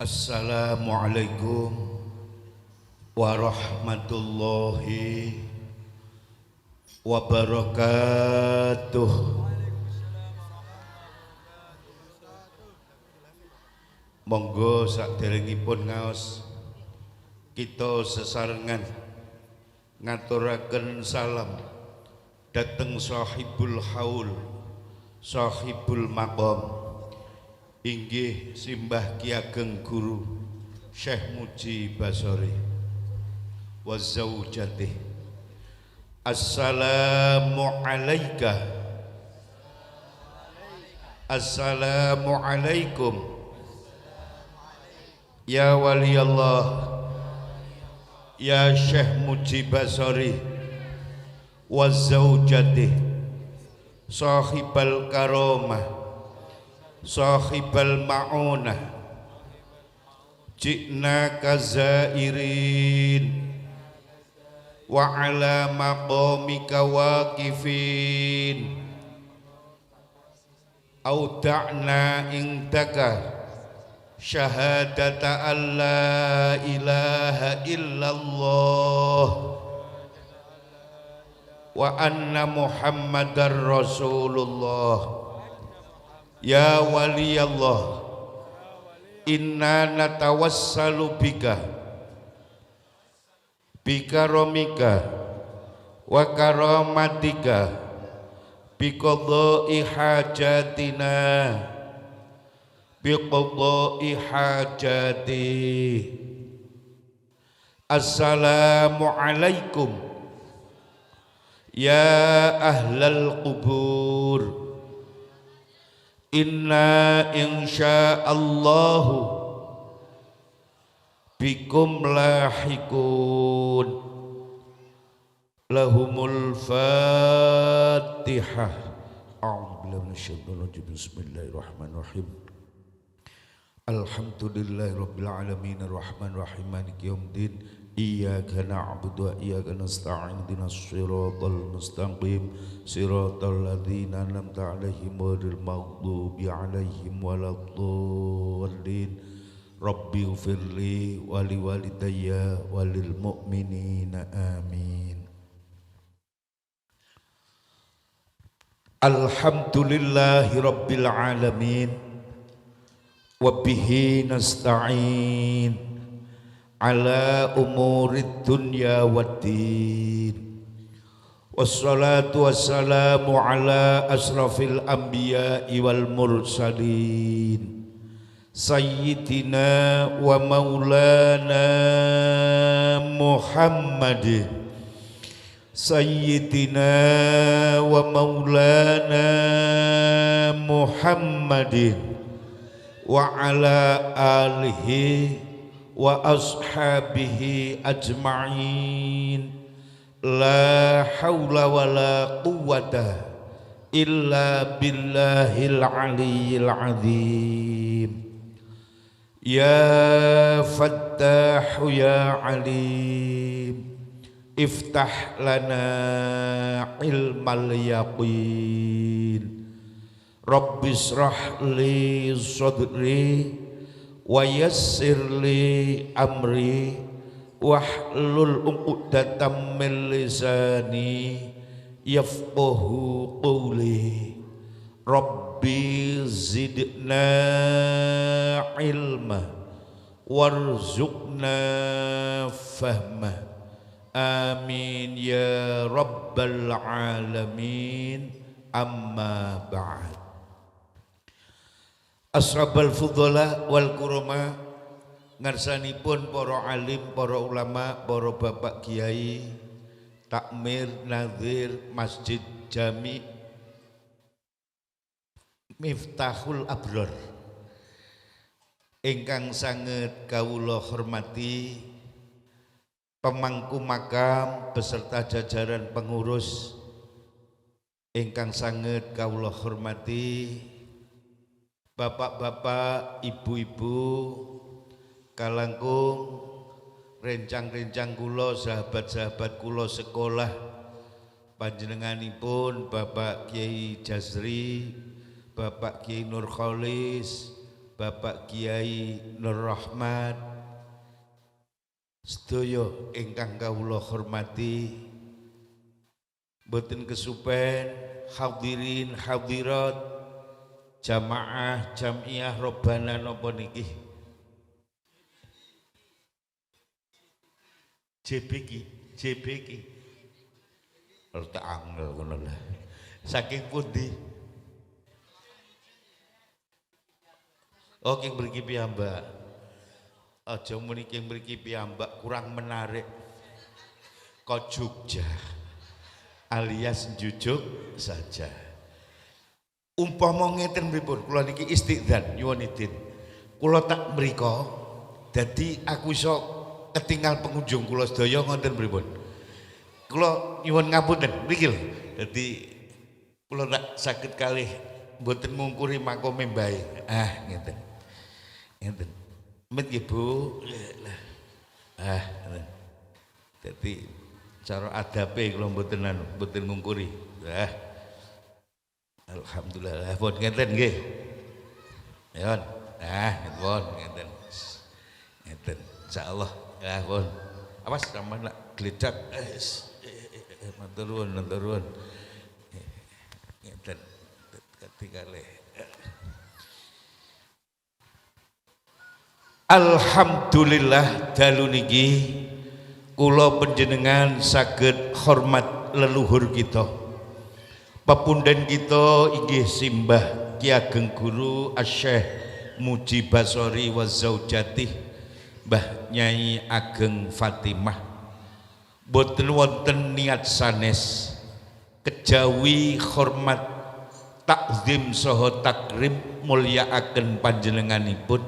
Assalamualaikum warahmatullahi wabarakatuh. Monggo saderengipun ngaos kita sesarengan ngaturaken salam dateng sahibul haul, sahibul maqam, inggih simbah Ki Ageng Guru Syekh Muji Basori wa zaujatih. Assalamu alayka, assalamu alaikum ya wali Allah, ya Syekh Muji Basori wa zaujatih, sahibal karamah, sahibal ma'unah, ji'na kazairin wa ala maqamika waqifin auda'na indaka syahadata an la ilaha illallah wa anna muhammadar rasulullah. Ya wali Allah, inna natawassalu bika bikaromika wa karamatika biqadai hajatina biqadai hajati. Assalamu alaikum ya ahlal qubur, inna insya'allahu bikum lahikun. Lahumul fatihah. A'udzubillahi minasyaitonir rajim. Bismillahirrahmanirrahim. Alhamdulillahi rabbil alamin arrahmanir rahim maliki yaumiddin. Iyyaka na'budu wa iyyaka nasta'in ihdinas siratal mustaqim siratal ladzina an'amta 'alaihim ghairil maghdubi 'alaihim waladdallin. Rabbi ghfirli wa liwalidayya wa lil mu'minina amin. Alhamdulillahi rabbil alamin wa bihi nasta'in ala umurid dunya waddin. Wassalatu wassalamu ala asrafil anbiya'i wal mursalin sayyidina wa maulana Muhammad, sayyidina wa maulana Muhammad wa ala alihi wa ashabihi ajma'in. La hawla wa la quwwata illa billahil aliyyil azim. Ya Fattah ya Alim, iftah lana ilmal yaqin. Rabbi shrah li sadri wa yassir li amri wahlul 'uqdatam min lisani yafqahu qawli. Rabbi zidna ilma warzuqna fahma. Amin ya rabbal alamin. Amma ba'd. Ashabal fudhala wal kurama, ngarsanipun para alim, para ulama, para bapak kiai, takmir, nazir, masjid jami Miftahul Abrar ingkang sanget kawula hormati, pemangku makam beserta jajaran pengurus ingkang sanget kawula hormati, bapak-bapak, ibu-ibu, kalangkung, rencang-rencang kula, sahabat-sahabat kula sekolah, panjenenganipun Bapak Kiai Jazri, Bapak Kiai Nur Kholis, Bapak Kiai Nur Rahmat, sedaya ingkang kawula hormati, boten kesupen hadirin hadirat jamaah jamiah Robbana napa niki JBK rada angel ngono lah. Saking pundi? Oh, king mriki piyambak. Aja muni king mriki piyambak kurang menarik. Kok Jogja alias jujuk saja. Umpama ngeten pripun, kula niki istidzan nyuwun idin. Kula tak mriko dadi aku iso ketinggal pengunjung kula sedaya ngoten pripun. Kula nyuwun ngapunten mriki lho. Dadi kula tak saged kalih mboten ngungkuri makome mbae. Ngeten. Ngeten. Met nggih Bu. Ngeten. Dadi cara adabe kula mboten ngungkuri. Alhamdulillah pun ngeten nggih. Ya. Pun ngeten. Ngeten. Insyaallah ya pun. Awas sampean nak gledak. Matur nuwun. Ngeten. Ketikale. Alhamdulillah dalu niki kula panjenengan saged hormat leluhur kita. Pepundhen kita inggih simbah Ki Ageng Guru Asy-Syaikh Muji Basori wa Zaujatih Mbah Nyai Ageng Fatimah. Boten wonten niat sanes kejawi hormat takzim saha takrim mulyakaken panjenenganipun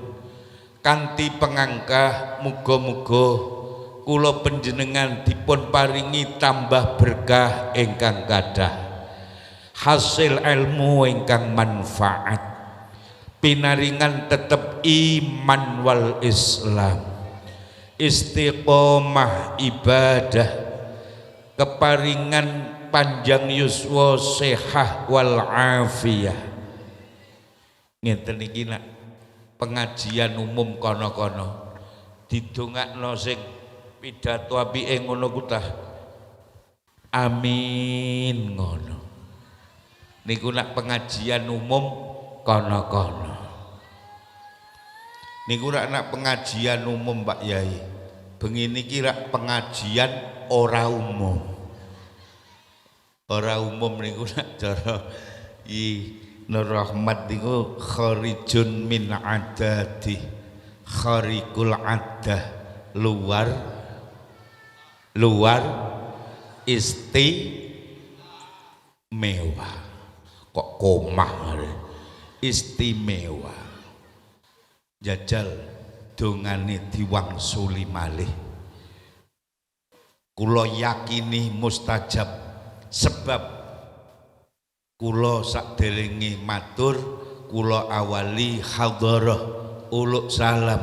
kanthi pengangkah muga-muga kula panjenengan dipun paringi tambah berkah ingkang kathah, hasil ilmu ingkang manfaat, pinaringan tetep iman wal Islam, istiqomah ibadah, keparingan panjang yuswa sehah wal afiyah. Ngeten iki nak pengajian umum kono-kono didongakno sing pidato apike ngono kutah amin ngono. Niku nak pengajian umum kono-kono. Niku nak pengajian umum Pak Yai. Bengi niki rak pengajian ora umum. Ora umum niku nak cara Nur Rahmat niku kharijun min adati, kharikul adah, luar istimewa. Kok komah istimewa. Jajal dongane diwangsuli malih. Kula yakini mustajab sebab kula sakderenge matur kula awali hadharah uluk salam,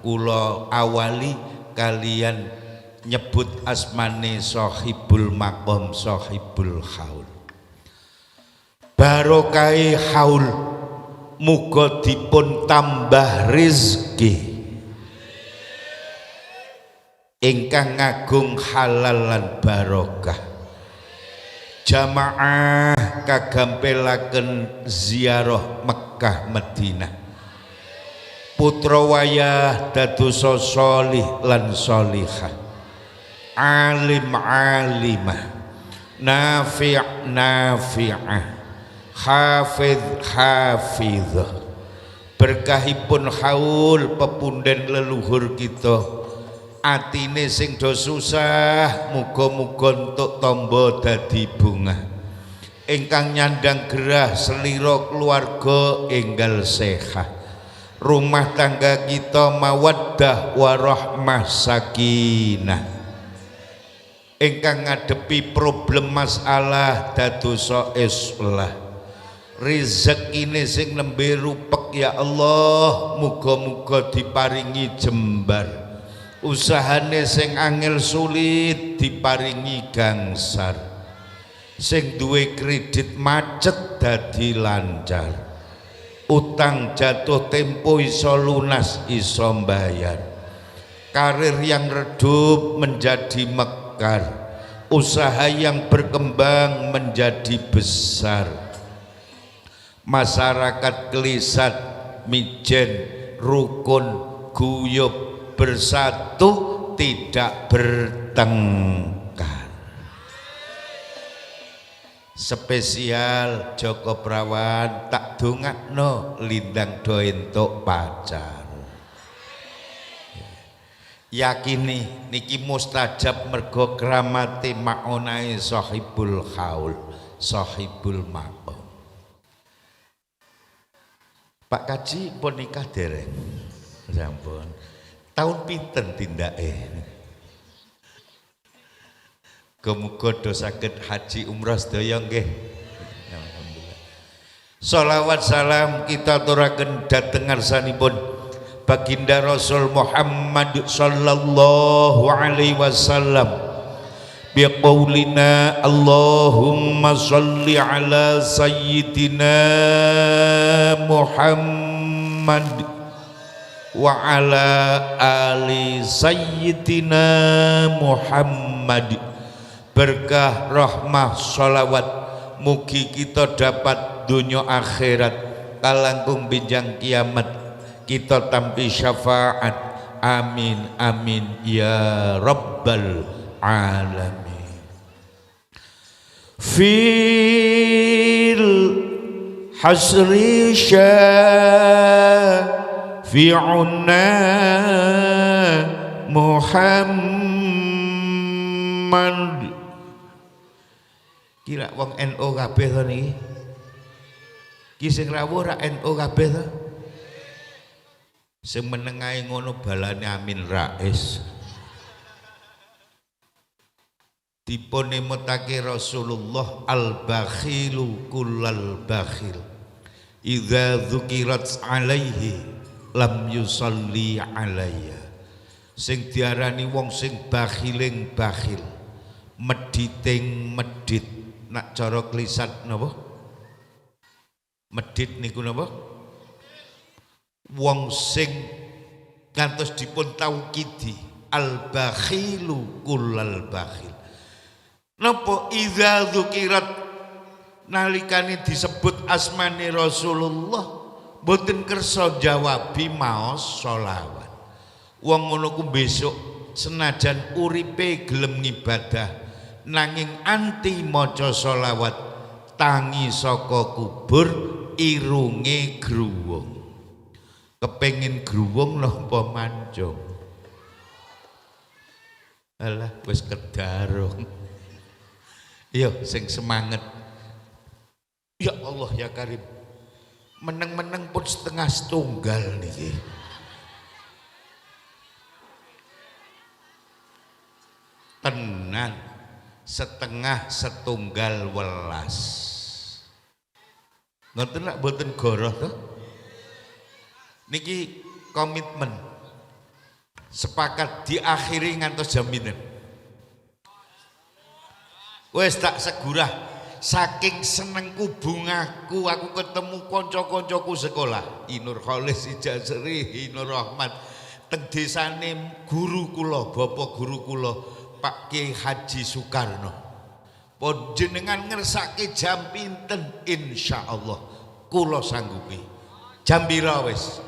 kula awali kalian nyebut asmane sahibul maqam sahibul haul. Barokai haul muga dipun tambah rezeki ingkang ngagung halal lan barokah. Jamaah kagampelaken ziarah Mekkah Madinah, putra wayah dadosa sholih lan sholihah, alim alimah, nafi' nafi'ah, hafidh hafidhah. Berkahipun haul pepundhen leluhur kita, atine sing do susah muga-muga entuk tamba dadi bunga, ingkang nyandang gerah selira keluarga enggal sehat, rumah tangga kita mawaddah warahmah sakinah, ingkang ngadepi problem masalah dadosa islah, rezekine sing nembe rupek ya Allah muga-muga diparingi jembar, usahane sing angel sulit diparingi gangsar, sing duwe kredit macet dadi lancar, utang jatuh tempo iso lunas iso mbayar, karir yang redup menjadi mekar, usaha yang berkembang menjadi besar, masyarakat gelisat mijen rukun guyub bersatu tidak bertengkar. Spesial Joko Prawan tak dongakno lindang do entuk pacar. Yakini niki mustajab mergo kramate maonae sahibul haul, sahibul maqam. Pak Kaji pun nikah dereng. Sampun. Tahun pinten tindake? Muga do saged haji umrah sedaya nggih. Alhamdulillah. Shalawat salam kita aturaken dhateng ngarsanipun Baginda Rasul Muhammad sallallahu alaihi wasallam biqaulina Allahumma shalli ala sayyidina Muhammad wa ala ali sayyidina Muhammad. Berkah rahmah sholawat mugi kita dapat dunia akhirat kalangkung binjang kiamat kita tampi syafaat, amin amin ya rabbal alamin. Fil hasri syafi'una Muhammad. Kira wong NU kabeh to niki. Ki sing rawuh ra NU kabeh to. Sing meneng ae ngono balane Amin Rais. Dipun nemutake Rasulullah al-bakhilu kullal bakhil. Idza dzukirat alaihi lam yusalli alayya. Sing diarani wong sing bakhiling bakhil, mediting medit. Nak cara klisat napa? Medit niku napa? Wong sing ngantos dipun taukidi al-bakhilu kullal bakhil. Napa idza dzukirat nalikane disebut asmane Rasulullah boten kersa jawabi maos sholawat. Wong ngono ku besok senajan uripe gelem ngibadah nanging anti maca sholawat tangi saka kubur irunge gruwung. Kepengin gruwung napa mancung? Alah wis kedarung. Iya sing semangat. Ya Allah ya Karim. Meneng-meneng pun setengah setunggal niki. Tenan setengah setunggal welas. Ngoten nak boten goroh to? Niki komitmen sepakat diakhiri ngantos jaminan. Wes tak segurah saking senengku bungaku aku ketemu kanca-kancaku sekolah Inur Kholis Ijazri Inur Rahmat teng desane guru kula bapak guru kula Pak Kiai Haji Soekarno. Pun jenengan ngersake jam pinten insyaallah kula sanggupi. Jam pira wis?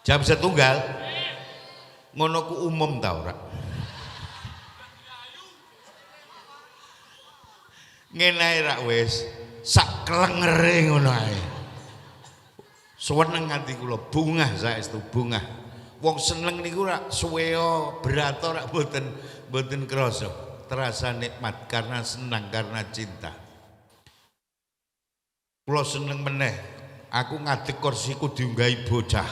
Jam setunggal. Ngono ku umum ta ora? Ngene ae rak wis sak klengere ngono ae. Suweneng nganti kula bungah saestu bungah. Wong seneng niku rak suweo berat ora boten krasa. Terasa nikmat karena senang karena cinta. Kula seneng meneh. Aku ngadeg kursiku diunggahi bocah.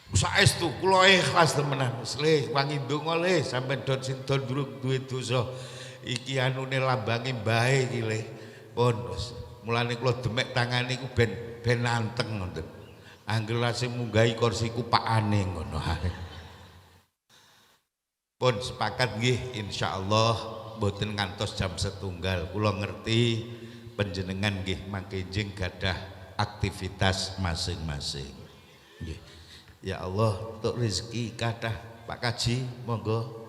Saestu kula ikhlas temenan. Slih wangi ndonga le sampeyan dot sinten durung duwe dosa. Iki anune lambange mbahe iki le. Pun mulane kula demek tangane iku ben anteng ngoten. Anggere sing munggahi kursiku pakane ngono ae. Pun sepakat nggih insyaallah mboten ngantos jam 1 kula ngerti panjenengan nggih mangke njing gadah aktivitas masing-masing. Nggih. Ya Allah, untuk rezeki kathah Pak Kaji, monggo.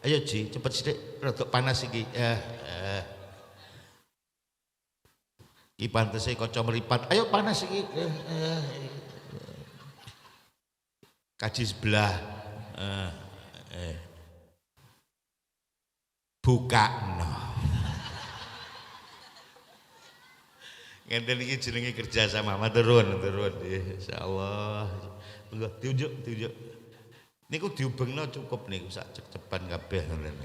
Ayo Ji, cepet sithik, rada panas iki. Iki pantese kaca mripat. Ayo panas iki. Kaji sebelah. Bukakno. Ngenten iki jenenge kerja sama. Matur nuwun insyaallah. Monggo diunjuk. Niku diubengno cukup niku sak cep-cepan kabeh ngoten.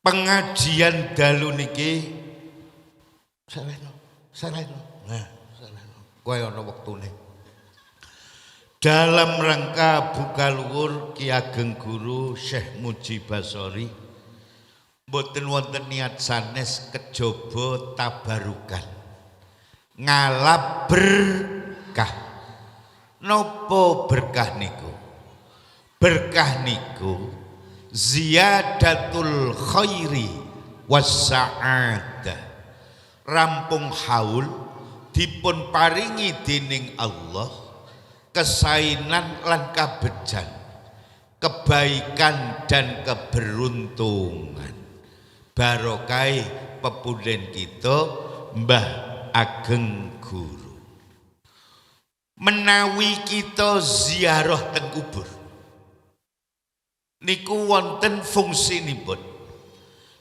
Pengajian dalu niki salehno. Nah, salehno. Kowe ana wektune. Dalam rangka buka luhur Ki Ageng Guru Syekh Muji Basori mboten wonten niat sanes kejaba tabarukan ngalap berkah. Nopo berkah niku? Berkah niku ziyadatul khairi wassa'adah. Rampung haul dipun paringi dening Allah kesainan lan kabejan, kebaikan dan keberuntungan. Barokah pepunden kita Mbah Ageng Guru. Menawi kita ziarah teng kubur niku wonten fungsinipun.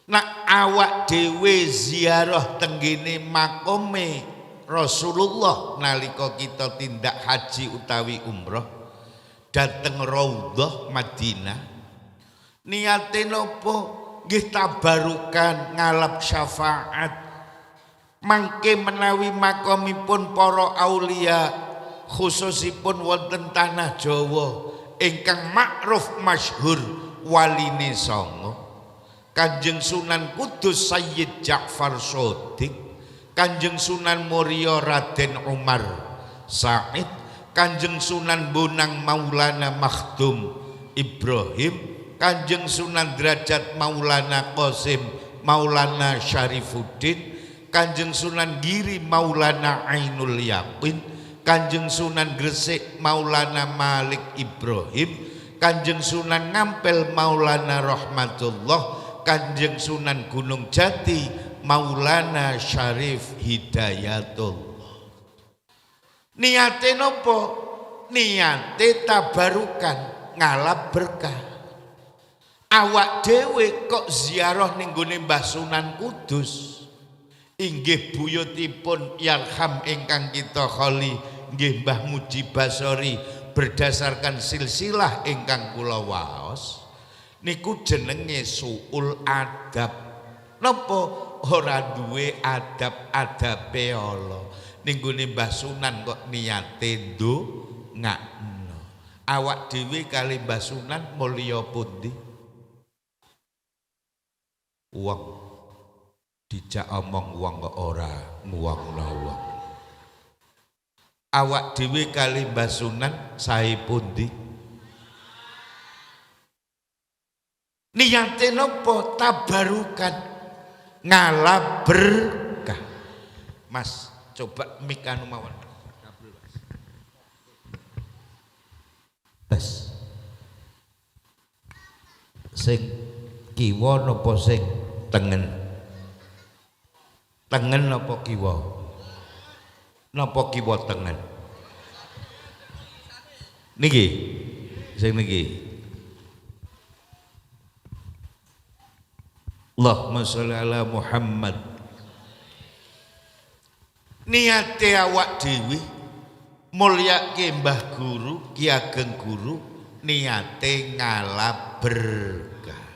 Nak awak dhewe ziarah teng ngene makome Rasulullah nalika kita tindak haji utawi umroh dateng Raudhah Madinah, niate napa? Nggih tabarukan ngalap syafaat. Mangke menawi makomipun para aulia khususipun wonten tanah Jawa ingkang makruf masyhur waline songo Kanjeng Sunan Kudus Sayyid Ja'far Shadiq, Kanjeng Sunan Muria Raden Umar Said, Kanjeng Sunan Bonang Maulana Makhdum Ibrahim, Kanjeng Sunan Derajat Maulana Qasim Maulana Syarifuddin, Kanjeng Sunan Giri Maulana Ainul Yaqin, Kanjeng Sunan Gresik Maulana Malik Ibrahim, Kanjeng Sunan Ngampel Maulana Rahmatullah, Kanjeng Sunan Gunung Jati Maulana Syarif Hidayatullah. Niate nopo? Niate tabarukan ngalap berkah. Awak dhewe kok ziarah ning gone Mbah Sunan Kudus. Inggih buyutipun yarham ingkang kita kholi nggih Mbah Muji Basori berdasarkan silsilah ingkang kula waos niku jenenge suul adab. Napa ora duwe adab-adabe Allah. Ning gone Mbah Sunan kok niate ndongakno. Awak dhewe kali Mbah Sunan mulya pundi? Wong dijak omong wong kok ora nguwangno wong. Awak dhewe kali Mbah Sunan sae pundi? Niate napa? Tabarukan ngalap berkah. Mas, coba mik anu mawon. Tes. Sing kiwa napa sing tengen? Tengen napa kiwa? Napa kiwa tengen? Niki. Sing niki. Allahumma sholli ala Muhammad. Niate awak dhewe mulyake Mbah Guru, Ki Ageng Guru, niate ngalap berkah.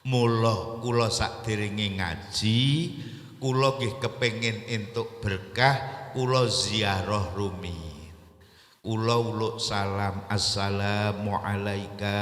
Mula kula sakderenge ngaji, kula nggih kepengin entuk berkah, kula ziarah rumiyin. Kula uluk salam, assalamu alaika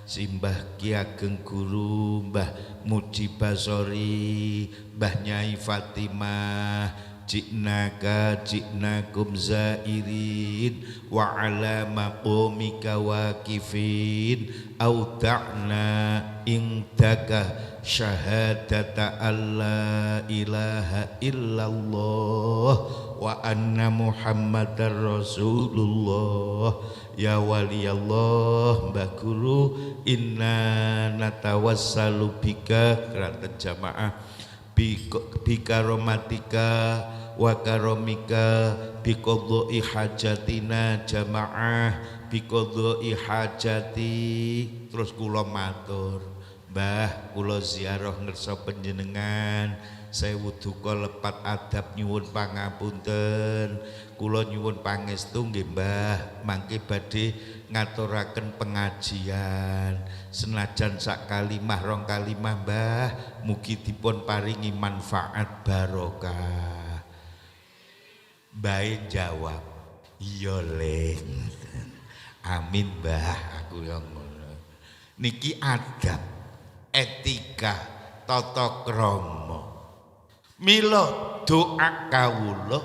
Simbah Ki Ageng Guru, Mbah Muji Basori, Mbah Nyai Fatimah, ji'nakum zairin wa ala maqamika waqifin auda'na indaka syahadata alla ilaha illallah wa anna muhammadar rasulullah ya waliyallah mbah guru inna natawassalu bika keraton jamaah bika romatika wa karomika biqadhi hajatina jamaah biqadhi hajati. Terus kula matur Mbah, kula ziarah ngersa panjenengan, sewu duka lepat adab nyuwun pangapunten. Kula nyuwun pangestu nggih Mbah, mangke badhe ngaturaken pengajian. Senajan sak kalimah rong kalimah Mbah, mugi dipun paringi manfaat barokah. Bae jawab, iya Leng. Amin Mbah, aku yang ngono. Niki adab, etika, tata krama. Mila doa kawula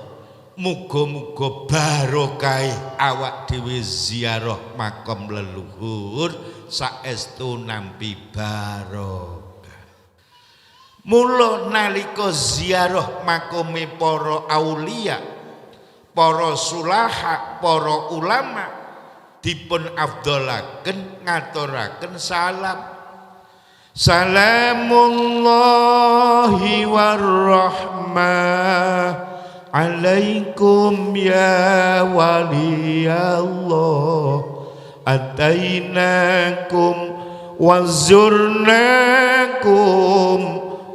muga-muga barokah awak dhewe ziarah makam leluhur saestu nampi barokah. Mula nalika ziarah makame para aulia, para sulaha, para ulama dipun afdholaken ngaturaken salam. Salamullahi warahmah alaikum ya waliyallah atainakum wazurnakum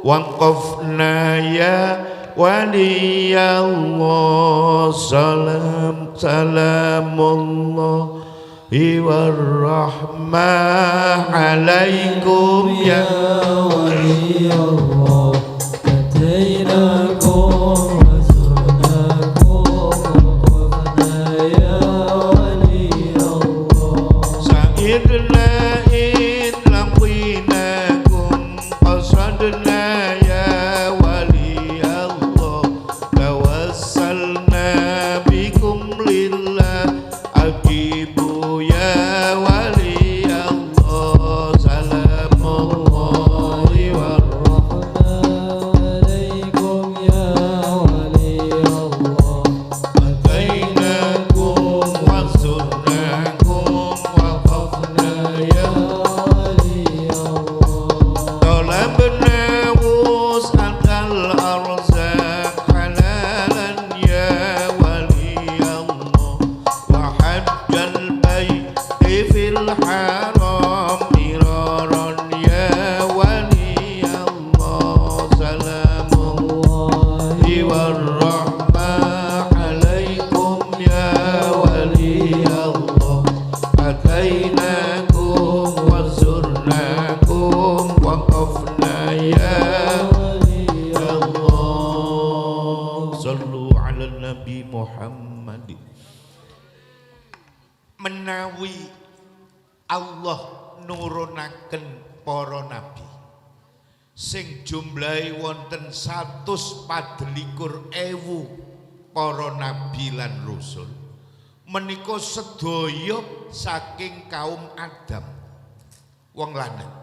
waqafna ya waliyallah salamullah warahmah alaikum ya waliyallah atainakum wazurnakum waqafna ya waliyallah sa'idna idlaqinakum qasadna ya waliyallah tawassalna bikum lillah aqibu ya waliyallah salamullahi warahmah alaikum ya waliyallah atainakum wazurnakum waqafna ya waliyallah talabna wus'atal arzaq halalan ya waliyallah wa hajjal baiti fil haram miraran ya waliyallah salamullahi warahmah alaikum ya waliyallah atainakum wazurnakum waqafna ya waliyallah sallu ala nabi Muhammad. Menawi Allah nurunaken para nabi sing jumlahe wonten 124.000 para nabi lan rasul menika sedaya saking kaum Adam wong lanang.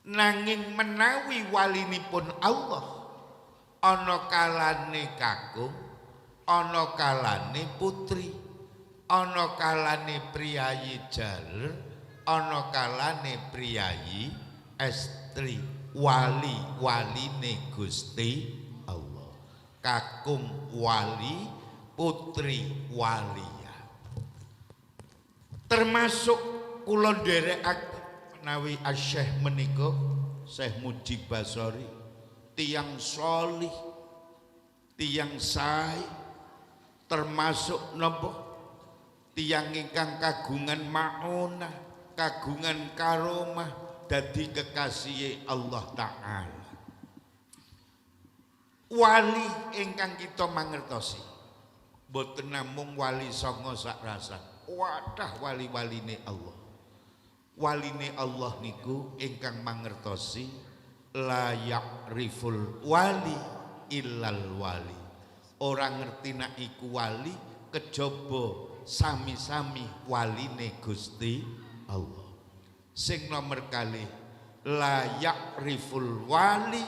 Nanging menawi walinipun Allah ana kalane kakung, ana kalane putri, ana kalane priyayi jaler, ana kalane priyayi estri, wali-waline Gusti Allah. Kakung wali, putri waliyah. Termasuk kula nderekaken menawi Syekh menika Syekh Mujib Basori tiyang sholih, tiyang sae, termasuk napa tiyang ingkang kagungan maunah, kagungan karomah dadi kekasih Allah Ta'ala. Wali ingkang kita mangertosi boten namung wali sanga sak rasa, wadah wali-waline Allah. Waline Allah niku ingkang mangertosi la ya'riful wali illal wali. Orang ngerti nak iku wali kejaba sami-sami waline Gusti Allah. Sing nomor kalih la ya'riful wali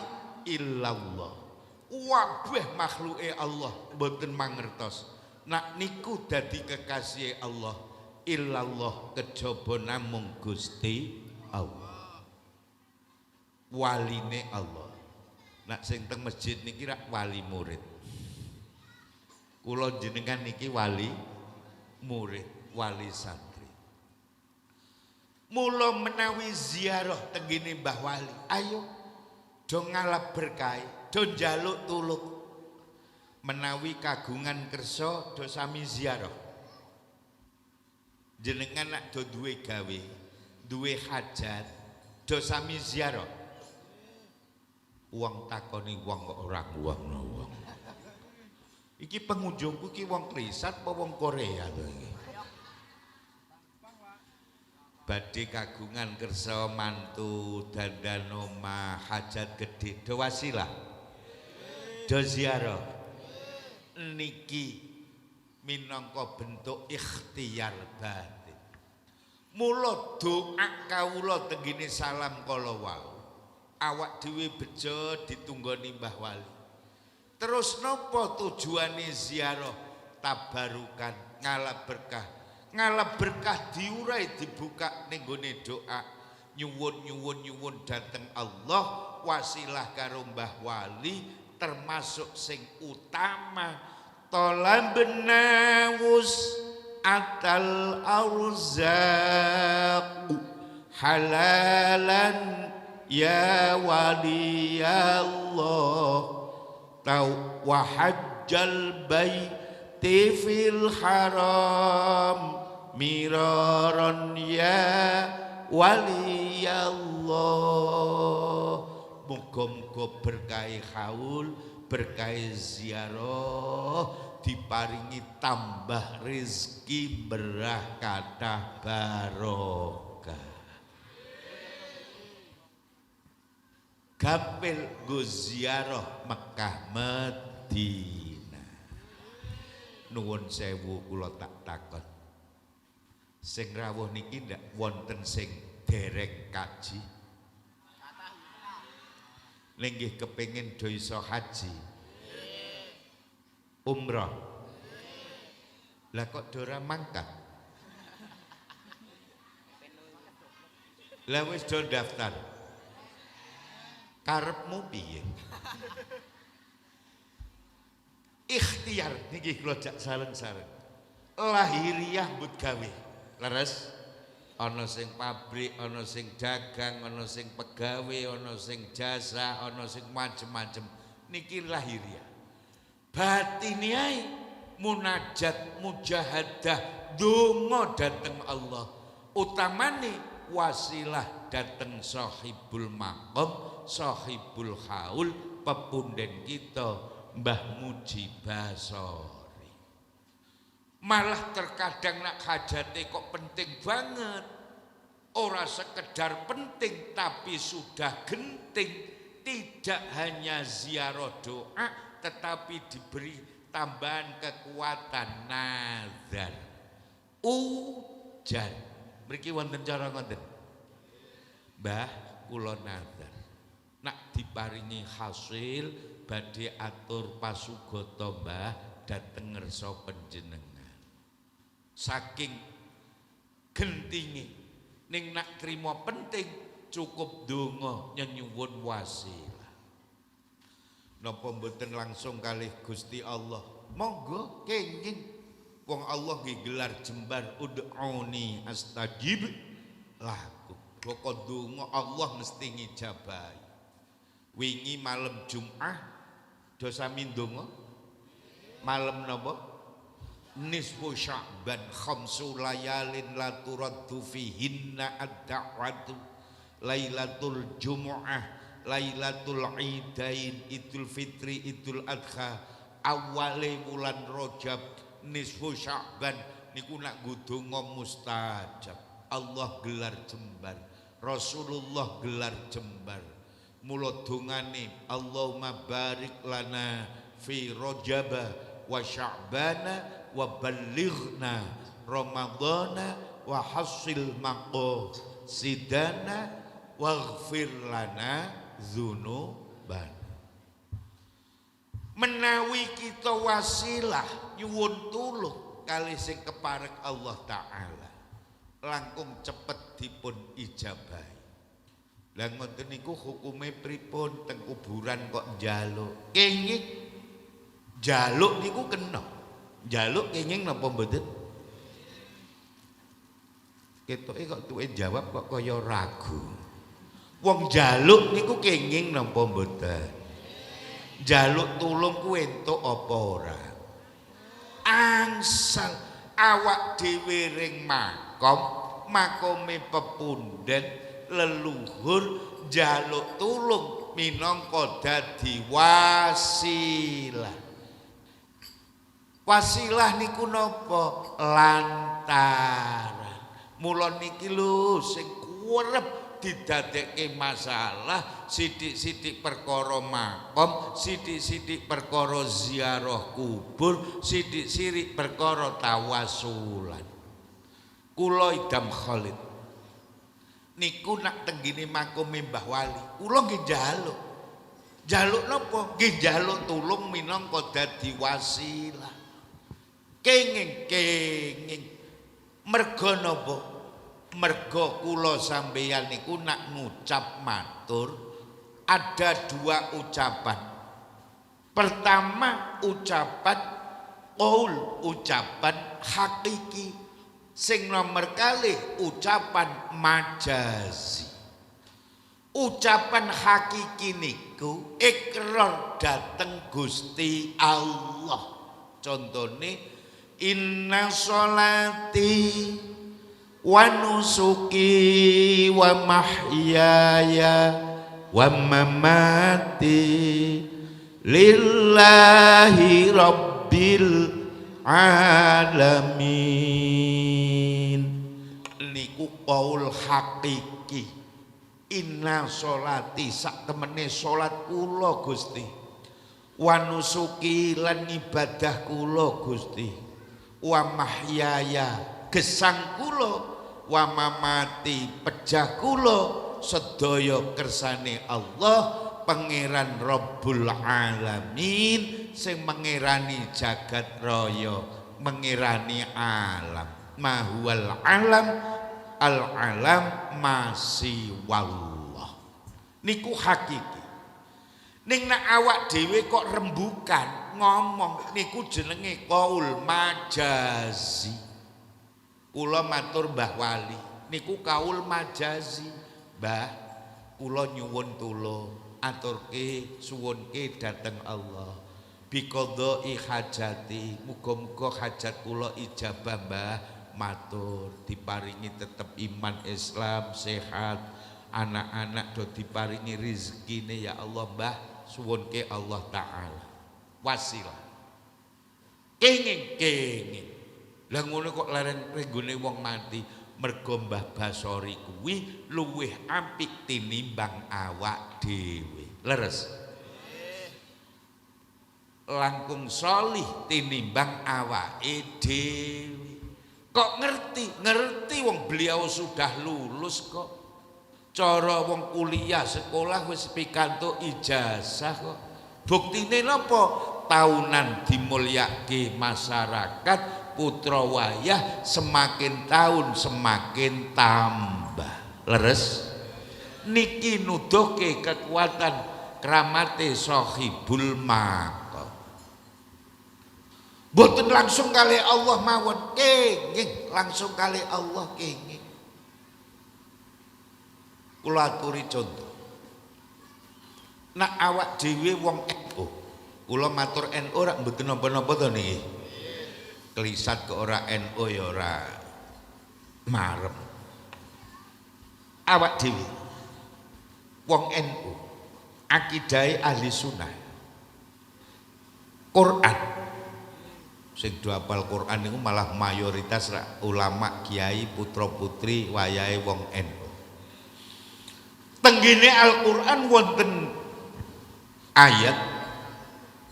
illallah. Wabeh makhluke Allah mboten mangertos nak niku dadi kekasih Allah illallah kejaba namung Gusti Allah. Waline Allah. Nak sing teng masjid niki rak wali murid. Kula jenengan niki wali murid, wali santri. Mula menawi ziarah tengene Mbah Wali, ayo do ngalap berkah, do njaluk tulung. Menawi kagungan kersa do sami ziarah. Jenengan nak do duwe gawe, duwe hajat, do sami ziarah. Wong takoni wong kok ora wong. Iki pengunjungku iki wong Krisat apa wong Korea lho iki. Badhe kagungan kersa mantu dandan omah hajat gedhe do wasilah. Do ziarah. Niki minangka bentuk ikhtiar batin. Mula doa kawula tenggene salam kala wau. Awak dhewe bejo ditunggoni Mbah Wali. Terus napa tujuane ziarah? Tabarukan, ngalap berkah. Ngalap berkah diurai dibuka ning gone doa. Nyuwun dateng Allah wasilah karo Mbah Wali termasuk sing utama talabna atal arzaq halalan ya wali Allah wa hajjal baiti fil haram miraran ya wali Allah. Muga-muga berkah haul, berkah ziarah diparingi tambah rezeki berkah barokah. Gapil go ziarah Mekah Madinah. Nuwun sewu kula tak takon. Sing rawuh niki ndak wonten sing dereng kaji. Lenggih kepengin do iso haji. Umrah. Lah kok do ora mangkat? Lah wis do daftar. Karepmu piye? Ikhtiar niki kula jak sareng-sareng. Lahiriah mbut gawe. Leres? Ana sing pabrik, ana sing dagang, ana sing pegawe, ana sing jasa, ana sing macem-macem. Niki lahiriah. Batine ae munajat, mujahadah, donga dateng Allah. Utamane wasilah dateng sahibul maqam, sahibul haul, pepunden kita Mbah Mujibasori. Malah terkadang nak hajate kok penting banget. Ora sekedar penting tapi sudah genting. Tidak hanya ziarah doa tetapi diberi tambahan kekuatan nazar. Ujan. Mriki wonten cara ngoten. Mbah kula nazar. Nak diparingi hasil badhe atur pasugata Mbah dhateng ngersa panjenengan. Saking gentinge ning nak trima penting cukup donga nyuwun wasilah. Napa mboten langsung kalih Gusti Allah? Monggo kenging wong Allah nggih gelar jembar ud'uni astajib lakum. Kok donga Allah mesti ngijabahi. Wingi malam Jumat do sami donga. Malam napa? Nisfu Sya'ban khamsu layalin la turaddu fihinna ad-da'watu Lailatul Jumu'ah Lailatul Idain Idul Fitri Idul Adha awale wulan Rajab nisfu Sya'ban niku nak ngudonga mustajab. Allah gelar jembar, Rasulullah gelar jembar. Mula dongane Allahumma barik lana fi Rajaba wa Sya'bana wa ballighna Ramadana wa hasil maqasidana waghfir lana dzunuban. Menawi kita wasilah nyuwun tulung kali sing keparek Allah Ta'ala langkung cepet dipun ijabahi. Lah ngoten niku hukume pripun teng kuburan kok njaluk? Kenging njaluk niku kena. Njaluk kenging napa mboten? Ketoke kok tuwe jawab kok kaya ragu. Wong njaluk niku kenging napa mboten? Njaluk tulung ku entuk apa ora? Angsal awak dhewe ring makome pepundhen leluhur njaluk tulung minangka dadi wasilah. Wasilah niku napa? Lantaran. Mula niki lho sing kurep didadekke masalah sithik-sithik perkara makom, sithik-sithik perkara ziarah kubur, sithik-sithik perkara tawasulan. Kula idam Khalid niku nak tenggine makome Mbah Wali, kula nggih njaluk. Njaluk napa? Nggih njaluk tulung minangka dadi wasilah. Kenging merga napa? Merga kula sampeyan niku nak ngucap matur ada dua ucapan. Pertama ucapan qaul, ucapan hakiki. Sing nomor kalih ucapan majazi. Ucapan hakiki niku ikrar dateng Gusti Allah. Contone inna sholati wa nusuki wa mahyaya wa mamati lillahi rabbil alamin. Niku qaul hakiki. Inna sholati sak temene salat kula Gusti, wa nusuki lan ibadah kula Gusti, wa mahyaya gesang kula, wa mamati pejah kula sedaya kersane Allah Pangeran Rabbul Alamin sing mengerani jagat raya, mengerani alam. Mahuwal alam, al alam masih wallah. Niku hakiki. Ning nak awak dhewe kok rembukan ngomong niku jenenge qaul majazi. Kula matur Mbah Wali niku kaul majazi. Mbah, kula nyuwun tulung aturke suwunke dhateng Allah biqadai hajati, muga-muga hajat kula ijabah Mbah. Matur diparingi tetep iman Islam sehat, anak-anak do diparingi rezekine ya Allah Mbah, suwunke Allah Ta'ala. Wasilah kenging lah ngono kok lareng renggone wong mati. Mergo Mbah Basori kuwi luwih apik tinimbang awak dhewe. Leres? Langkung solih tinimbang awake dhewe. Kok ngerti wong beliau sudah lulus kok. Cara wong kuliah sekolah wis pikantuk ijazah kok. Buktine napa? Tahunan dimulyake masyarakat, putra wayah semakin tahun semakin tambah. Leres? Niki nuduhke kekuatan kramate sahibul maqam. Boten langsung kali Allah mawon kenging, langsung kali Allah kenging. Kula aturi contoh. Nak awak dhewe wong NU. Kula matur NU ora mboten napa-napa to niki. Kelisat ke ora NU ya ora marem. Awak dhewe wong NU akidahe ahli sunnah. Quran sing do hafal Quran niku malah mayoritas ulama kiai putra putri wayahe wong NU. Tenggene Al-Qur'an wonten ayat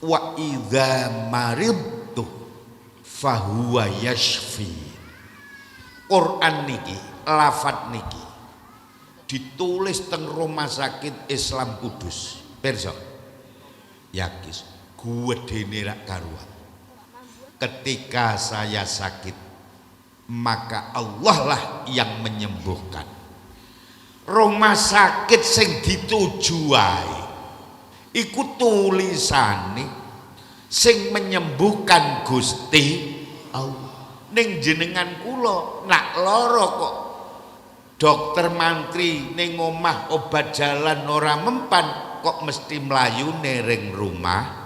wa idza maridtu fahuwa yashfi. Quran niki, lafat niki ditulis teng Rumah Sakit Islam Kudus. Pirsa? Yakis gedene rak karuan. Ketika saya sakit, maka Allah lah yang menyembuhkan. Rumah sakit sing dituju wae iku tulisane sing menyembuhkan Gusti Allah. Ning jenengan kula nak lara kok dokter mantri ning omah obat jalan ora mempan, kok mesti mlayune ring rumah.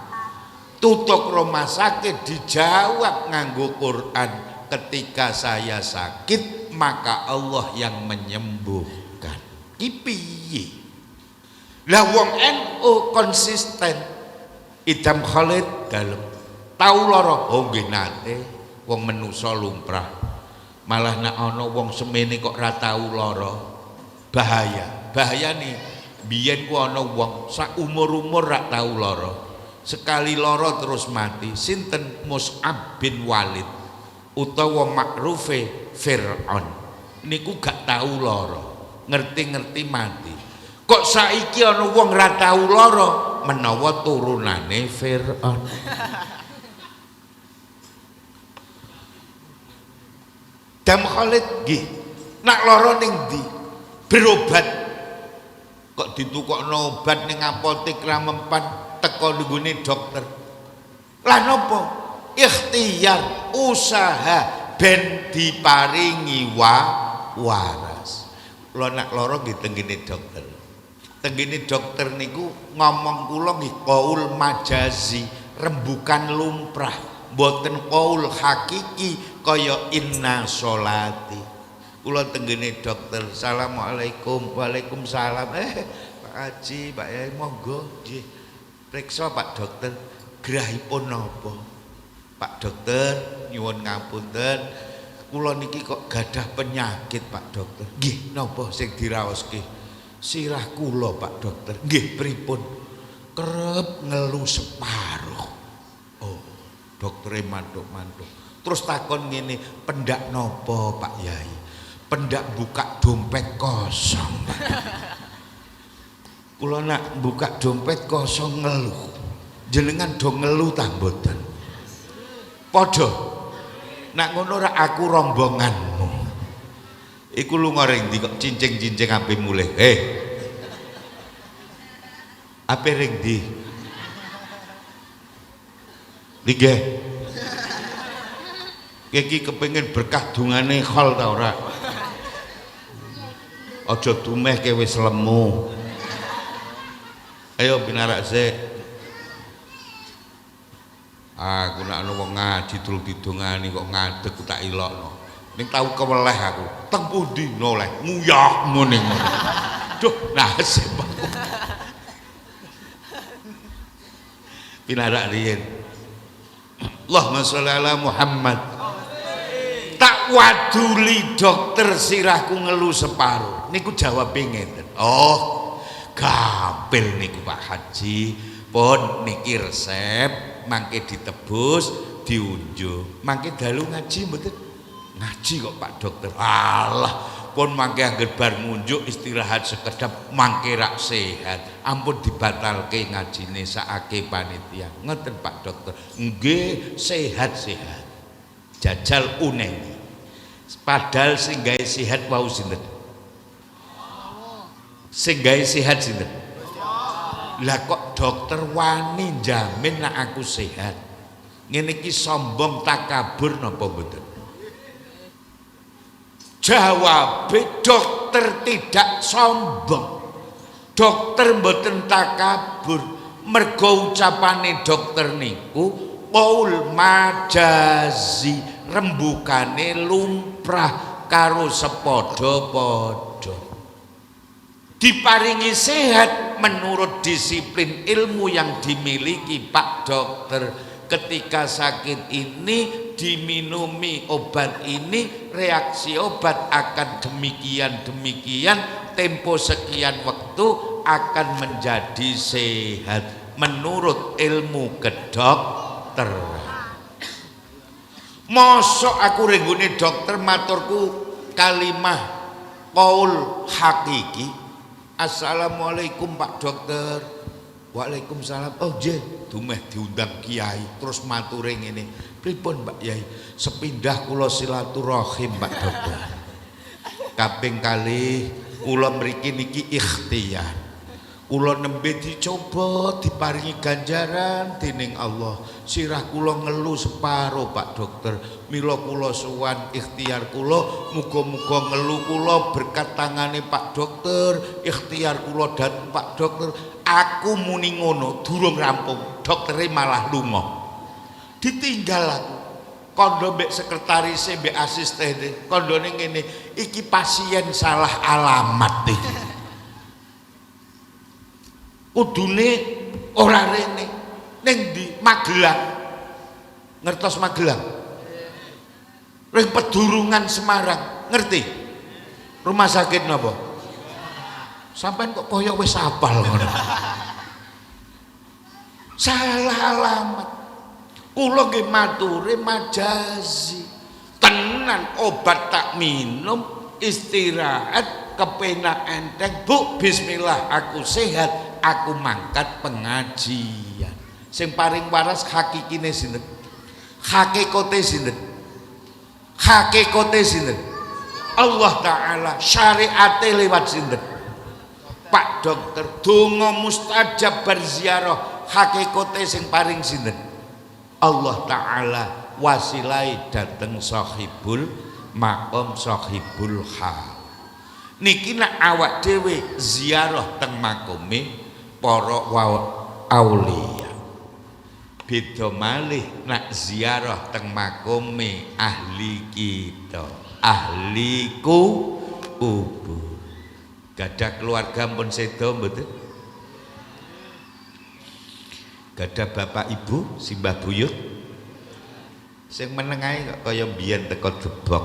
Tutuk rumah sakit dijawab nganggo Quran, ketika saya sakit maka Allah yang menyembuhkan. Ki piye? Lah wong NU konsisten. Idam Khalid dalem tau lara, oh nggih nate. Wong menusa lumrah, malah nak ana wong semene kok ora tau lara, bahaya nih. Biyen ku ana wong sak umur-umur ora tau lara, sekali lara terus mati. Sinten? Mus'ab bin Walid utawa makrufe Fir'aun niku gak tau lara, ngerti-ngerti mati. Kok saiki ana wong ora tau lara menawa turunane Fir'aun. Dam Khalid nggih, nak lara ning ndi? Berobat. Kok ditukokno obat ning apotek ra mempan, teko nggone dokter. Lah napa? Ikhtiar, usaha ben diparingi waras. Kula nak lara nggih tenggene dokter. Tenggene dokter niku ngomong kula nggih qaul majazi, rembukan lumrah, mboten qaul hakiki. Kaya inna sholati. Kula tenggene dokter, assalamualaikum, waalaikumsalam. Pak Haji, Pak Yai, monggo nggih. Priksa Pak dokter, gerahipun napa? Pak dokter, nyuwun ngapunten, kula niki kok gadah penyakit Pak dokter. Nggih, napa sing diraoske? Sirah kula Pak dokter. Nggih, pripun? Kerep ngelu separuh. Oh, doktere mantuk-mantuk. Terus takon ngene, pendak nopo Pak Yai? Pendak buka dompet kosong. Kula nak buka dompet kosong ngeluh. Jenengan do ngeluh ta mboten? Padha. Nak ngono ora aku rombonganmu. Iku lunga ring ndi kok cincing-cincing ape mulih. Ape ring ndi? Nggih. Iki kepengin berkah dungane khol ta ora? Aja dumehke wis lemu. Ayo pinarak sik. Aku nak ana wong ngaji dul didongani kok ngadeg tak ilokno. Ning tau keweleh aku. Teng pundi noleh nguyahmu ning. Duh, nasib aku. Pinarak riyen. Allahumma sholli ala Muhammad. Tak waduli dokter sirahku ngelu separuh. Niku jawabe ngeten. Oh, gampil niku Pak Haji. Pun niki resep mangke ditebus, diunjuk. Mangke dalu ngaji mboten? Ngaji kok Pak dokter. Alah, pun mangke angger bar ngunjuk istirahat sekedap mangke rak sehat. Ampun dibatalke ngajine sakake panitia. Ngoten Pak dokter. Nggih, sehat-sehat. Jajal uneni. Padahal sing gawe sehat wau sinten? Sing gawe sehat sinten? Lah kok dokter wani jamin nek aku sehat. Ngene iki sombong takabur napa mboten? Jawabe dokter tidak sombong. Dokter mboten takabur. Mergo ucapane dokter niku qaul majazi, rembukane lumrah karo sepadha-padha. Diparingi sehat menurut disiplin ilmu yang dimiliki Pak dokter. Ketika sakit ini diminumi obat ini, reaksi obat akan demikian, tempo sekian waktu akan menjadi sehat. menurut ilmu kedokteran. Mosok aku renggone dokter maturku kalimah qaul hakiki. Assalamualaikum Pak Dokter. Waalaikumsalam. Oh nggih, dumeh diundang kiai terus mature ngene. Pripun Mbak Yai? Sepindah kula silaturahim Pak Dokter. Kaping kalih kula mriki niki ikhtiar. Kula nembe dicoba diparingi ganjaran dening Allah. Sirah kula ngelu separo Pak Dokter. Mila kula sowan ikhtiar kula muga-muga ngelu kula berkat tangane Pak Dokter. Ikhtiar kula dhateng Pak Dokter. Aku muni ngono durung rampung. Doktere malah lunga. Ditinggal aku. Kondo mbek sekretarise mbek asistene. Kondone ngene, iki pasien salah alamat iki. Kudune ora rene ning ndi Magelang. Ngertos Magelang? Ring Pedurungan Semarang, ngerti? Rumah sakit napa? Sampeyan kok kaya wis hafal ngono. Salah alamat. Kula nggih mature majazi. Tenan obat tak minum, istirahat kepenak enteng. Bu, bismillah aku sehat. Aku mangkat pengajian. Sing paring waras hakikine sinten? Hakikate sinten? Hakikate sinten? Allah Ta'ala. Syariate lewat sinten? Pak Dokter. Donga mustajab berziarah. Hakikate sing paring sinten? Allah Ta'ala. Wasilai dateng sahibul maqam sahibul hal. Niki nak awak dhewe ziarah teng makome para aulia. Beda malih nak ziarah teng makome ahli kita, ahli kubur. Gadah keluarga pun sedo mboten? Gadah bapak ibu simbah buyut? Sing meneng ae kok kaya mbiyen teko Debok.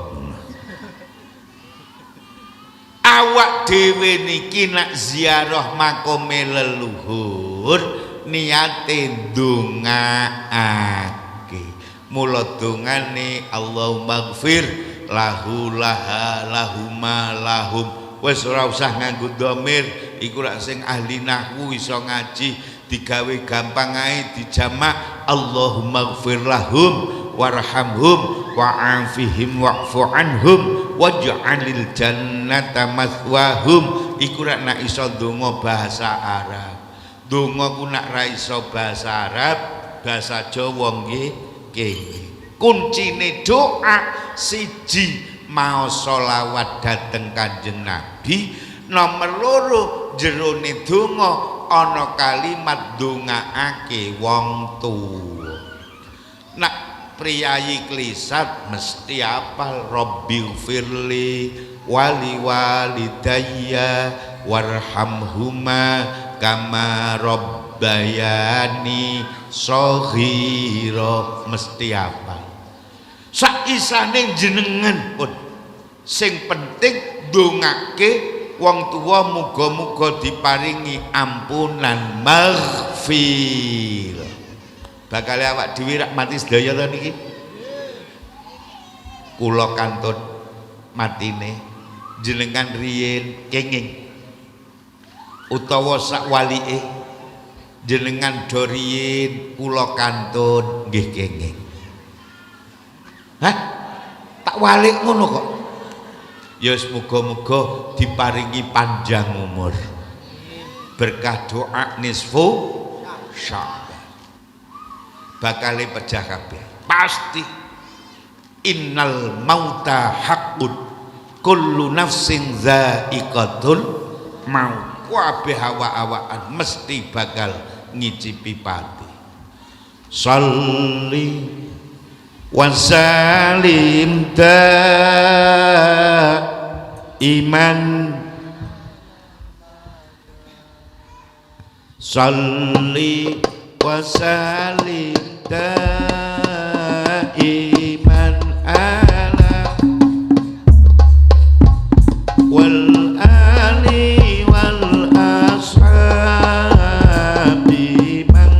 Awak dhewe niki nak ziarah makome leluhur niate ndongaake. Mula dongane Allahumma ighfir lahu laha lahuma lahum. Wis ora usah nganggo dhamir, iku rak sing ahli nahwu iso ngaji digawe gampang ae dijamak Allahumma ighfir lahum warhamhum wa'afihim wa'fu anhum waj'alil jannata mathwahum. Iku rak nak iso ndonga bahasa Arab. Ndonga ku nak ra iso bahasa Arab, bahasa Jawa nggih kene. Kuncine doa siji maos selawat dhateng Kanjeng Nabi, nomor loro jerone donga ana kalimat ndongaake wong tuwa. Nak priyayi klisat mesti apal Rabbighfirli wali walidayya warhamhuma kama rabbayani shaghira, mesti apal. Saisane jenengan pun sing penting ndongake wong tuwa muga-muga diparingi ampunan maghfir. Bakal awak dhewe rak mati sedaya to niki. Kula kantun matine jenengan riyin kenging utawa sak walike jenengan do riyin kula kantun nggih kenging. Hah? Tak walik ngono kok. Ya muga-muga diparingi panjang umur. Berkah doa nisfu Sya'ban. Bakale pecah kabeh. Pasti innal mauta haqqun kullu nafsin dha'iqatul maut. Kabeh awak-awakan mesti bakal ngicipi pati. Shalli wa salim iman shalli wa salim iman ala wal ali wal ashabi man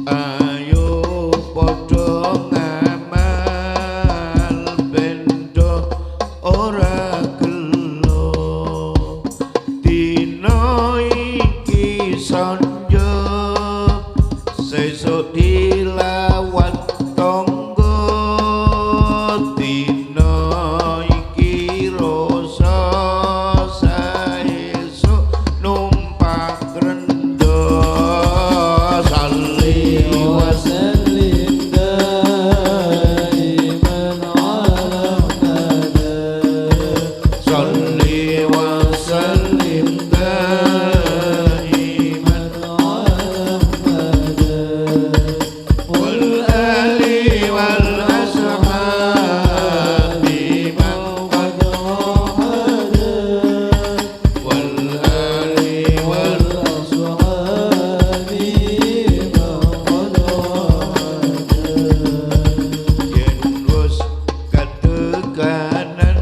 ayo padha ngamal bendo ora gelo dina iki sanja sesuk dilawan tangga dina iki rasa saesuk numpak renda salli wa sallim daiman ala salli wa sallim daiman ala wal ali wal ashabi man qad wahada wal ali wal ashabi man qad wahada yen wis katekanan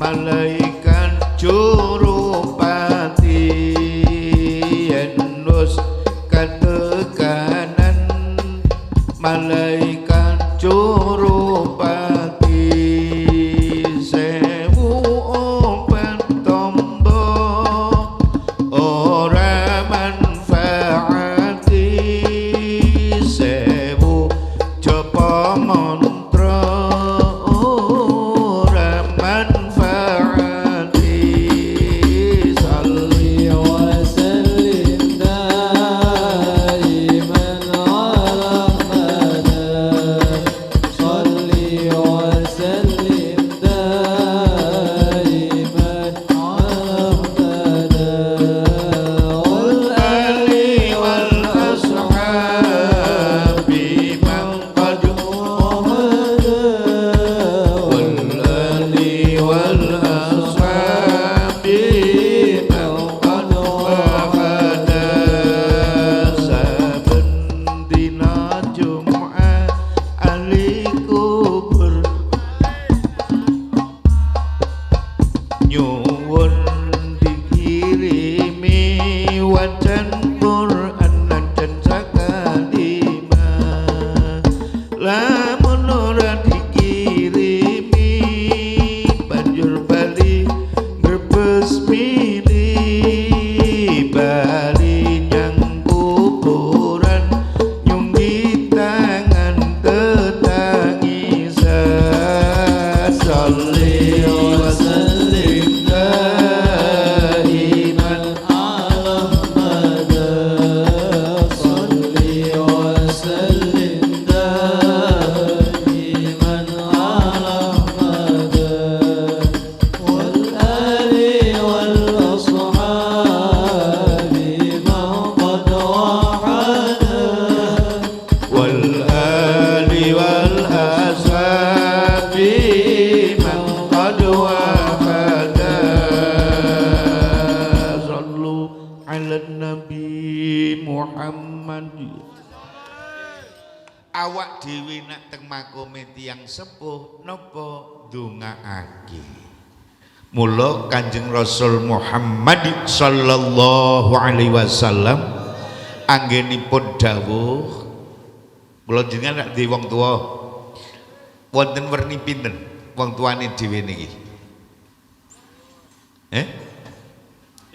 malaikat jurupati yen wis katekanan malaikat jurupati sewu open tombo ora manfaati sewu japa mantra ora manfaati salli wa sallim daiman ala salli wa sallim daiman ala wal ali wal ashabi man qad wahada wal ali wal ashabi man qad wahada saben dina Jumat ahli kubur nyuwun dikirimi wajan Quran dan sakalima lamun ora dikirimi banjur bali brebes milih bali nyang kuburan nyunggi tangan tetangisan salli wa sallim daiman ala salli wa sallim daiman ala wal ali wal ashabi man qad wahada wal ali wal ashabi man qad wahada sallu ala nabi Muhammad awak dhewe nak teng makome tiyang sepuh napa ndongaake mula Kanjeng Rasul Muhammad sallallahu alaihi wasallam anggenipun dawuh kula jenengan nek di wong tuwa wonten werni pinten wong tuane dhewe niki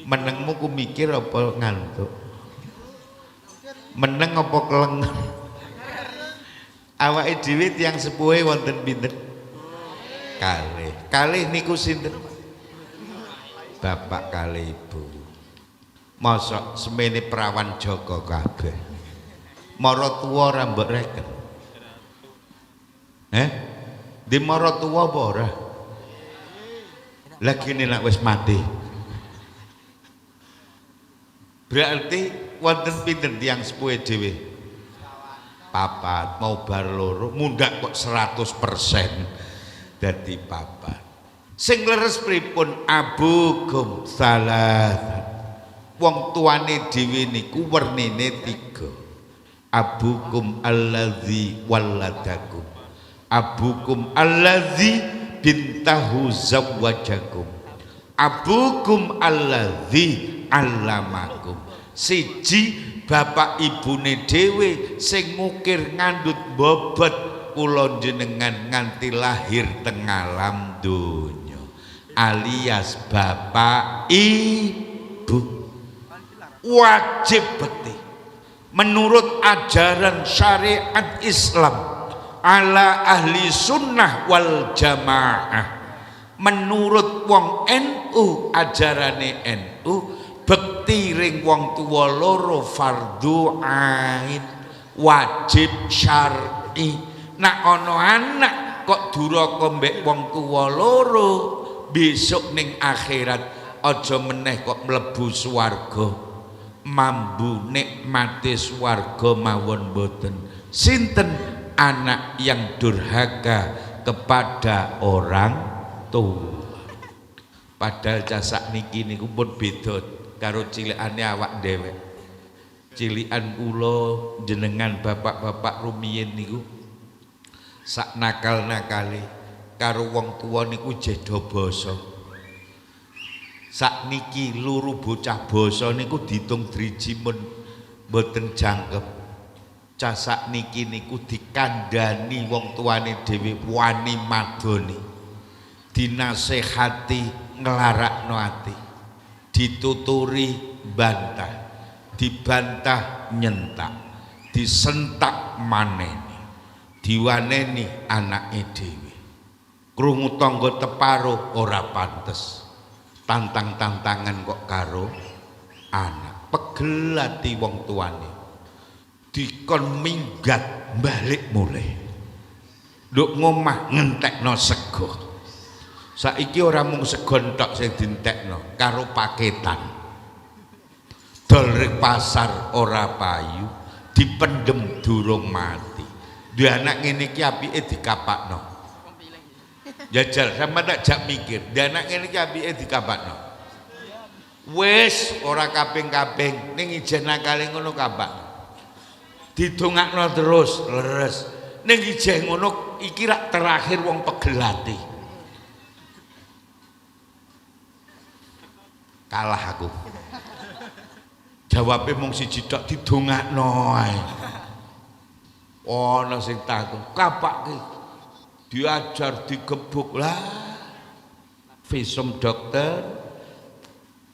menengmu ku mikir apa ngantuk meneng apa kelengan awake dhewe tiyang sepuhe wonten pinten kalih niku sinten bapak kalih ibu mosok semene perawan jaga kabeh mara tuwa ora mbok reken di mara tuwa apa ora lagi nek wis mati berarti wonten pinten tiyang sepuhe dhewe papat mau bar loro mundhak kok 100% dadi papat sing leres pripun abukum salah wong tuane dhewe niku wernine 3 abukum allazi waladakum abukum allazi bintahu zawwajakum abukum allazi allamakum siji bapak ibune dhewe sing ngukir ngandhut bobot kula jenengan nganti lahir teng alam donya alias bapak ibu wajib bekti menurut ajaran syariat Islam ala ahli sunnah wal jamaah menurut wong NU ajarane NU bekti ring wong tuwa loro fardhu ain wajib syar'i nak ana anak kok duraka mbek wong tuwa loro besok ning akhirat aja meneh kok mlebu swarga mambu nikmati swarga mawon boten sinten anak yang durhaka kepada orang tua padahal jasa niki niku pun beda karo cilikane awak dhewe cilikan kula jenengan bapak-bapak rumiyin niku sak nakal-nakale karo wong tua niku jedo basa sak niki luru bocah basa niku ditung driji mun mboten jangkep casak niki niku dikandani wong tuane dhewe wani madoni dinasehati nglarakno ati dituturi bantah dibantah nyentak disentak maneni diwaneni anake dhewe krungu tangga teparo ora pantes tantang-tantangan kok karo anak pegel ati wong tuane dikon minggat balik mulai nduk ngomah ngentekno sego saiki ora mung sego tok sing dientekno karo paketan dol ring pasar ora payu dipendem durung mati duwe anak ngene iki apike dikapakno jajal sama tak jak mikir duwe anak ngene iki apike dikapakno wis ora kaping-kaping ning ijen nakale ngono kapak didongakno terus leres ning ijeh ngono iki rak terakhir wong pegelati kalah aku jawabe mung siji tok didongakno ae ana sing takon kapak ki diajar digebuk lah visum dokter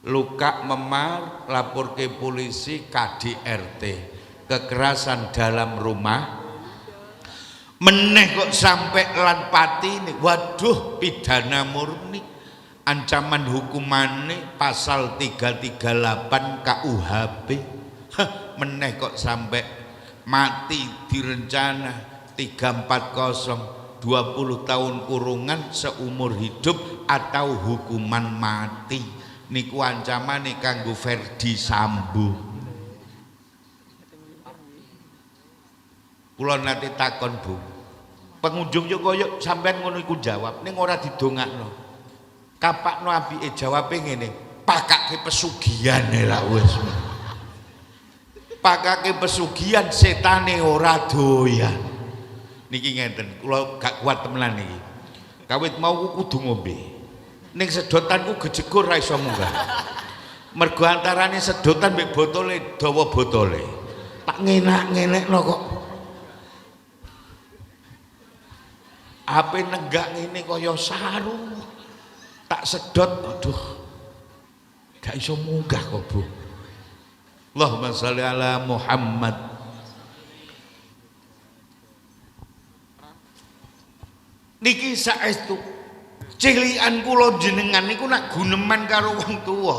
luka memar lapor ke polisi KDRT kekerasan dalam rumah meneh kok sampai lan pati ini waduh pidana murni ancaman hukumannya pasal 338 KUHP meneh kok sampai mati direncana 340 20 tahun kurungan seumur hidup atau hukuman mati niku ancamane kanggo Ferdi Sambo. Kula nate takon Bu. Pengunjung yo koyo sampean ngono iku jawab ning ora didongakno. Kapakno apike jawabe ngene, pakake pesugihan lah wis. Pakake pesugihan setane ora doyan. Niki ngenten, kula gak kuat temenan niki. Kawit mau kudu ngombe. Ning sedotanku gejegur ra iso munggah. Mergo antarane sedotan mbek botole dawa botole. Tak ngenak-ngenekno kok. Ape nenggak ngene kaya sarung. Tak sedot, aduh. Gak iso munggah kok, Bu. Allahumma sholli ala Muhammad. Niki saestu cilikan kula jenengan niku nak guneman karo wong tuwa.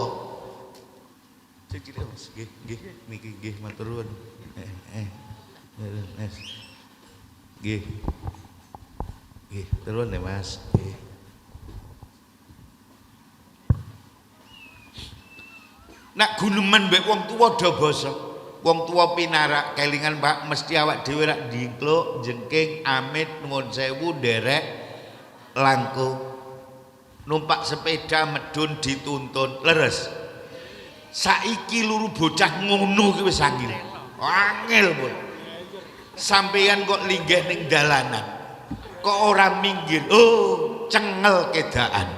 Cilik Mas, nggih, niki nggih matur nuwun. Nggih. Nggih, turun ya Mas. Nggih. Nak guneman mbek wong tuwa do basa. Wong tuwa pinarak kelingan Pak mesti awak dhewe rak ndingkluk, jengking, amit, nuwun sewu, nderek, langkung. Numpak sepeda medun dituntun, leres. Saiki luru bocah ngono ki wis angel. Angel pun. Sampeyan kok linggih ning dalanan. Kok ora minggir. Oh, cengel kedaan.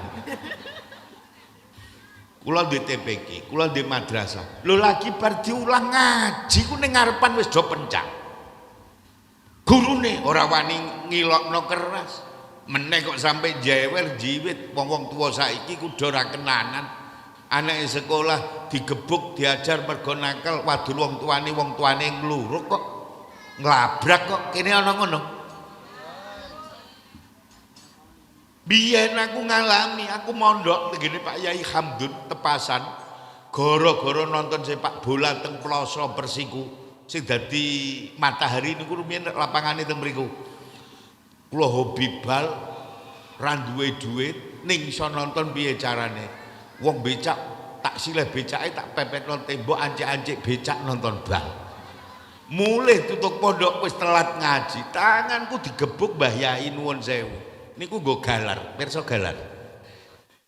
Kula di TPK, kula di madrasah. Lho lagi bar diulang ngaji ku ning ngarepan wis do pencak. Gurune ora wani ngilokno keras. Meneh kok sampai jewer jiwit wong-wong tuwa saiki kudu ora kenanan. Anake sekolah digebuk diajar mergo nakal wadul wong tuane ngluruk kok nglabrak kok kene ana ngono. Biyen aku ngalami, aku mondok tegene Pak Yai Hamdun Tepasan, gara-gara nonton sepak bola teng Ploso Persiku sing dadi Matahari niku rumiyin lapangane teng mriku. Kula hobi bal, ra duwe dhuwit, ning iso nonton piye carane. Wong becak tak silih becake tak pepetno tembok ancik-ancik becak nonton bal. Mulih tutuk pondok wis telat ngaji, tanganku digebuk Mbah Yai nuwun sewu. Niku nggo galar, pirsa galar.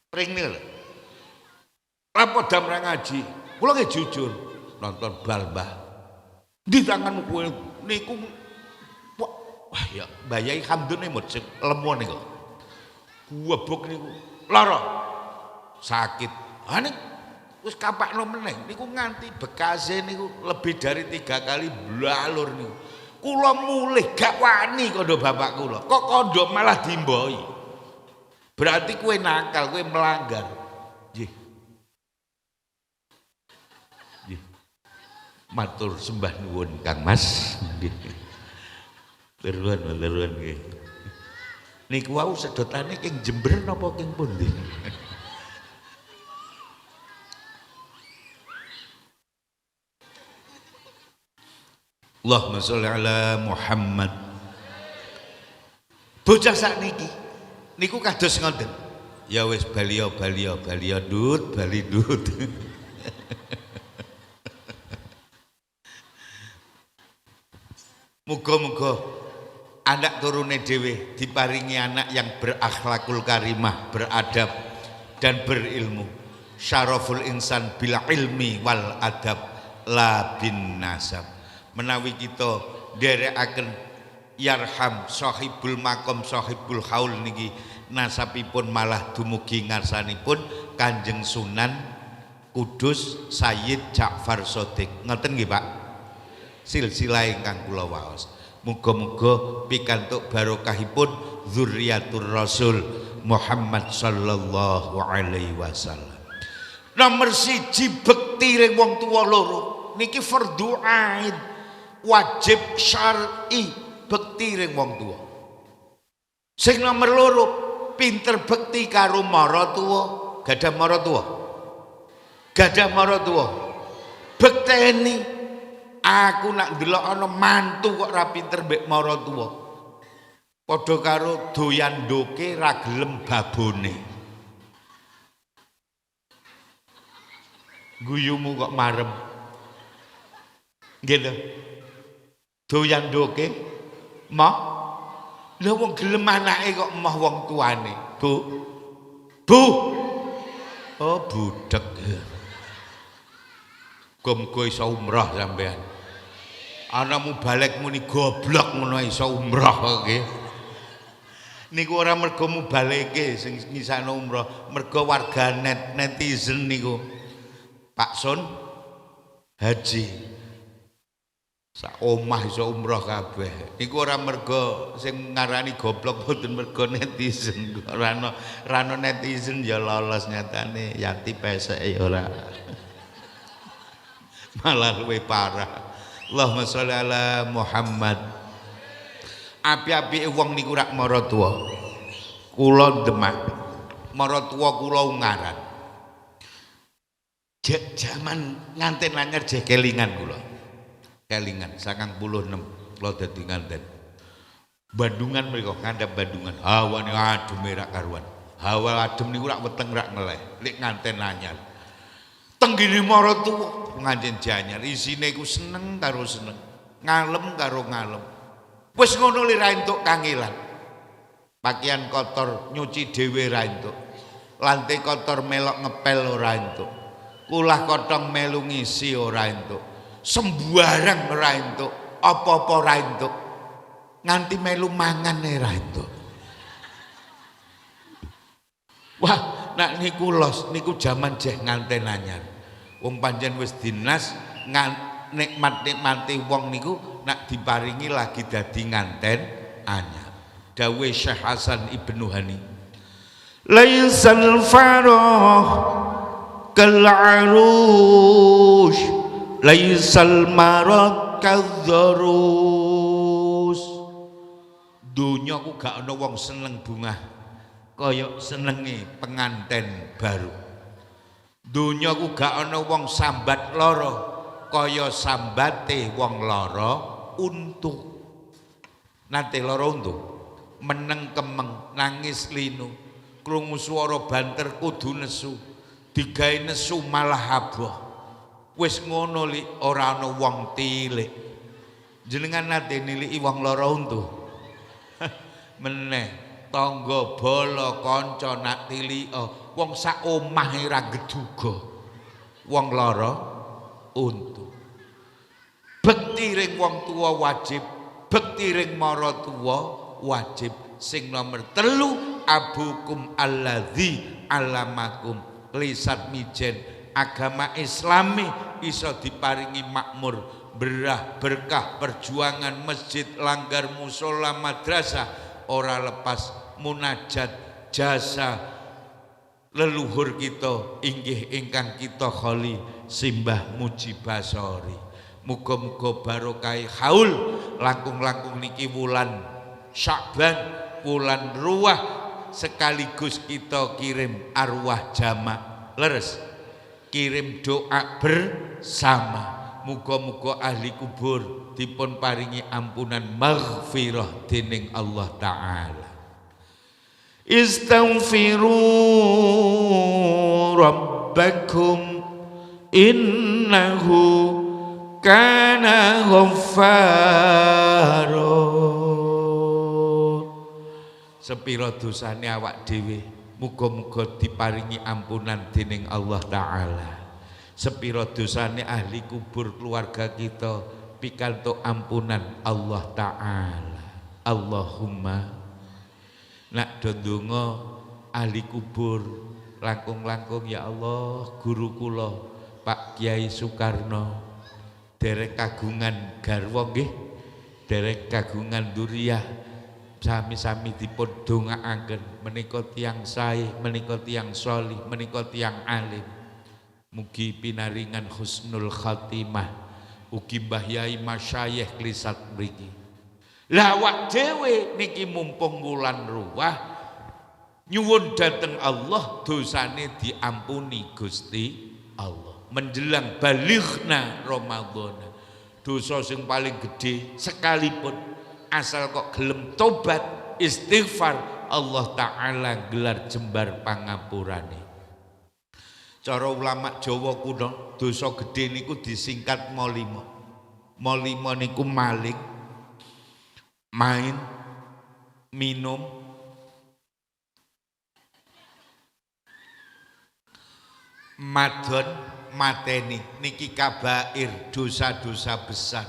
Pring niku lho. Apa dam ra ngaji? Kula nggih jujur nonton bal, Mbah. Di tanganmu kowe niku wah ya Mbah Yai Hamdun emut lemu niku. Kuwebuk niku lara. Sakit. Ha ning wis kapakno meneh niku nganti bekase niku lebih dari 3 kali blalur niku. Kula mulih gak wani kandha bapak kula. Kok kandha malah dimboi. Berarti kowe nakal, kowe melanggar. Nggih. Nggih. Matur sembah nuwun Kang Mas. Nggih. Leruan nggih. Niku wau sedotane king Jember napa king pundi? Allahumma sholli ala Muhammad. Bocah sakniki niku kados ngoten. Ya wis balia dut, bali dut. Muga-muga anak turune dhewe diparingi anak yang berakhlakul karimah, beradab dan berilmu. Syaraful insan bil ilmi wal adab la bin nasab. Menawi kita nderekaken yarham sahibul makom sahibul haul niki nasabipun malah dumugi ngarsanipun Kanjeng Sunan Kudus Sayyid Ja'far Shadiq. Ngoten nggih Pak. Silsilah ingkang kula waos. Muga-muga pikantuk barokahipun dzurriyyatur Rasul Muhammad sallallahu alaihi wasallam. Nomor 1 bekti ring wong tuwa loro niki fardhu ain. Wajib syar'i bekti ring wong tuwa. Sing nomor 2 pinter bekti karo maratuwa, gadah maratuwa. Gadah maratuwa. Bekteni aku nak ndelok ana mantu kok ra pinter mbek maratuwa. Padha karo doyan ndoke ra gelem babone. Guyumu kok marem. Nggih lho. Doyan ndoke mah lha wong gelem anake kok mah wong tuane. Bu. Oh budek. Muga-muga iso umrah sampean. Anamu balik muni goblok ngono iso umrah nggih. Niku ora mergo mubaleke sing ngisano umrah, mergo warganet netizen niku. Pak Sun haji sak omah iso umrah kabeh. Niku ora mergo sing ngarani goblok mboten mergo netizen. Ora ana netizen ya lolos nyatane yati pesek ya ora. Malah luwih parah. Allahumma sholli ala Muhammad. Api-apike wong niku rak maratuwa. Kula Demak. Maratuwa kula Ungaran. Jaman nganten anyar jeh kelingan kula. Kelingan 96 kula dadi nganten. Bandungan mriku ngandhap Bandungan. Hawane adem rak karuan. Hawa adem niku rak weteng rak ngeleh. Lek nganten anyar. Tenggine maratuwa nganjen janyar isine iku seneng karo seneng, ngalem karo ngalem. Wis ngono li ra entuk kangelan. Pakaian kotor nyuci dhewe ra entuk. Lantai kotor melok ngepel ora entuk. Kulah kotong melu ngisi ora entuk. Sembarang ora entuk, apa-apa ora entuk. Nganti melu mangan ora entuk. Wah, nak niku los niku jaman jeh nganten anyar. Wong pancen wis dinas nikmati wong niku nak diparingi lagi dadi nganten anyar. Dawe Syekh Hasan Ibnu Hani. Laisal farah kal arush laisal marad kadzarus. Dunya ku gak ana wong seneng bunga kaya senenge penganten baru. Dunya ku gak ana wong sambat lara kaya sambate wong lara untu. Nate lara untu meneng kemeng nangis linu krungu swara banter kudu nesu digawe nesu malah aboh. Wis ngono li ora ana wong tilik. Jenengan nate niliki wong lara untu meneh tangga bala kanca nak tilika wong sak omahe ra geduga wong lara untu. Bekti ring wong tuwa wajib, bekti ring maratuwa wajib. Sing nomor 3 abukum alladzi alamakum lisat mijen. Agama Islami iso diparingi makmur, berkah perjuangan masjid, langgar, musola, madrasah ora lepas munajat jasa leluhur kita inggih ingkang kita kholi Simbah Mujibasori. Muga-muga barokah haul langkung-langkung niki wulan Sya'ban, wulan ruwah, sekaligus kita kirim arwah jamak leres, kirim doa bersama. Muga-muga ahli kubur dipun paringi ampunan maghfirah dening Allah Ta'ala. Istaghfiru rabbakum innahu kana ghaffara. Sepira dosane awak dhewe muga-muga diparingi ampunan dening Allah Ta'ala. Sepira dosane ahli kubur keluarga kita pikantuk ampunan Allah Ta'ala. Allahumma. Nak do ndonga ahli kubur langkung-langkung ya Allah guru kula Pak Kiai Soekarno derek kagungan garwa nggih, derek kagungan duriyah, sami-sami dipun dongaaken menika tiyang sae, menika tiyang sholih, menika tiyang alim. Mugi pinaringan husnul khatimah ugi Mbah Yai masyayikh klisat mriki. Lah awak dhewe niki mumpung wulan ruwah nyuwun dhateng Allah dosane diampuni Gusti Allah. Menjelang balighna Ramadan, dosa sing paling gede sekalipun asal kok gelem tobat istighfar Allah Ta'ala gelar jembar pangapurane. Cara ulama Jawa kuno dosa gede niku disingkat molimo. Molimo niku maling, main, minum, madon, mateni. Niki kabair, dosa-dosa besar.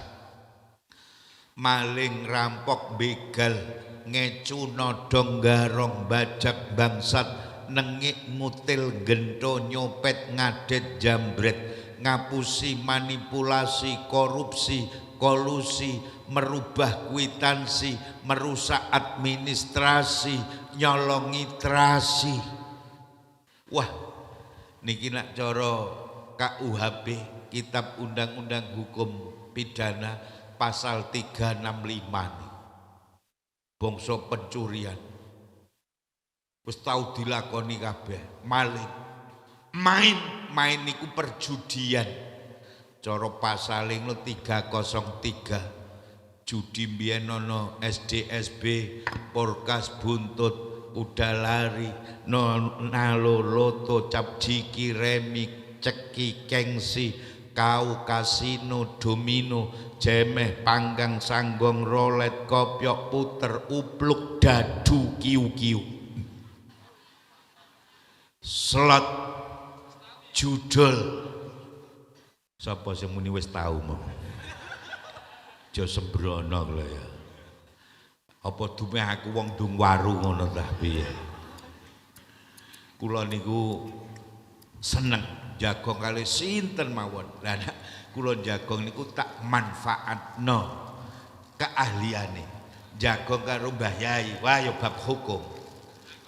Maling, rampok, begal, ngecu, nodong, garong, bajak, bangsat, nengik, mutil, gento, nyopet, ngadet, jambret, ngapusi, manipulasi, korupsi, kolusi, merubah kwitansi, merusak administrasi, nyolongi terasi. Wah, niki nak cara KUHP, Kitab Undang-Undang Hukum Pidana pasal 365 nih. Bangsa pencurian. Wis tau dilakoni kabeh, maling. Main niku perjudian. Cara pasal 303 judi mbiyen ana SDSB, Porkas buntut, udah lari, nalo loto, cap jiki, remi, ceki, kengsi, kau, kasino, domino, jemeh, panggang, sanggong, rolet, kopyok, puter, upluk, dadu, kiu-kiu, slot, judul. Sapa sing muni wis tau mau? Aja sembrono lho ya. Apa dume aku wong dung waru ngono ta piye? Kula niku seneng jagong kali sinten mawon. Lah kula jagong niku tak manfaatno keahliane. Jagong karo Mbah Yai, wah ya bab hukum.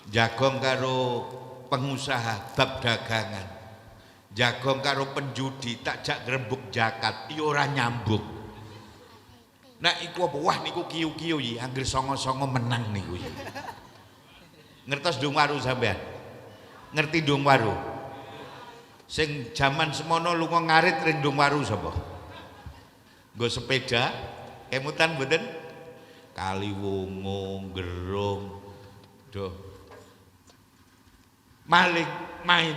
Jagong karo pengusaha bab dagangan. Jagong karo penjudi tak jak grembug zakat ya ora nyambung. Nah iku apa wah niku kiyu-kiyu iki anggere songo-songo menang niku ya. Ngertos Dung Waru sampean? Ngerti Dung Waru? Sing jaman semono lunga ngarit ring Dung Waru sapa? Nggo sepeda, kemutan mboten? Kaliwungu, Gerung, doh. Maling, main,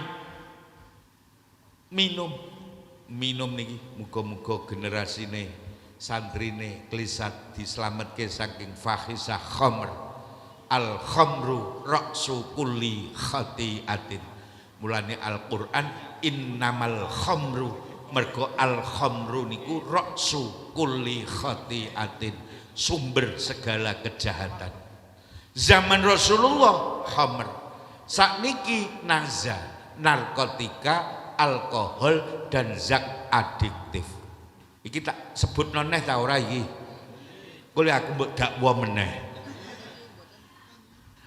minum niki. Muga-muga generasine santrine klisat dislametke saking fahisah khamr. Al khamru ra'su kulli khati'atin. Mulane Al-Qur'an innamal khamru, mergo al khamru niku ra'su kulli khati'atin, sumber segala kejahatan. Zaman Rasulullah khamr, sakniki naza, narkotika, alkohol dan zat adiktif. Iki tak sebut noneh ta ora iki? Kule aku mbok dakwa meneh.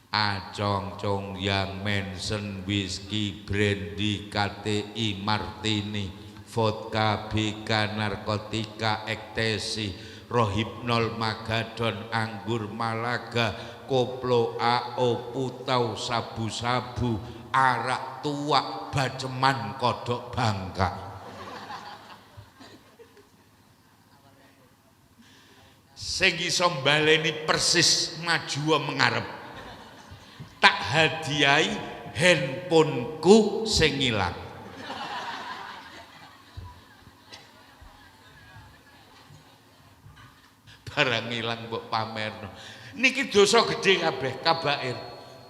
Acong, Congyang, Manson, whisky, brandy, KTI, martini, vodka, BK, narkotika, ektasi, rohipnol, magadon, anggur, malaga, koplo, AO, putau, sabu-sabu, arak tua, baceman, kodok bangka. Sing iso mbaleni persis maju mengarep. Tak hadiahi handphoneku sing ilang. Barang ilang mbok pamerno. Niki dosa gede kabeh kabair.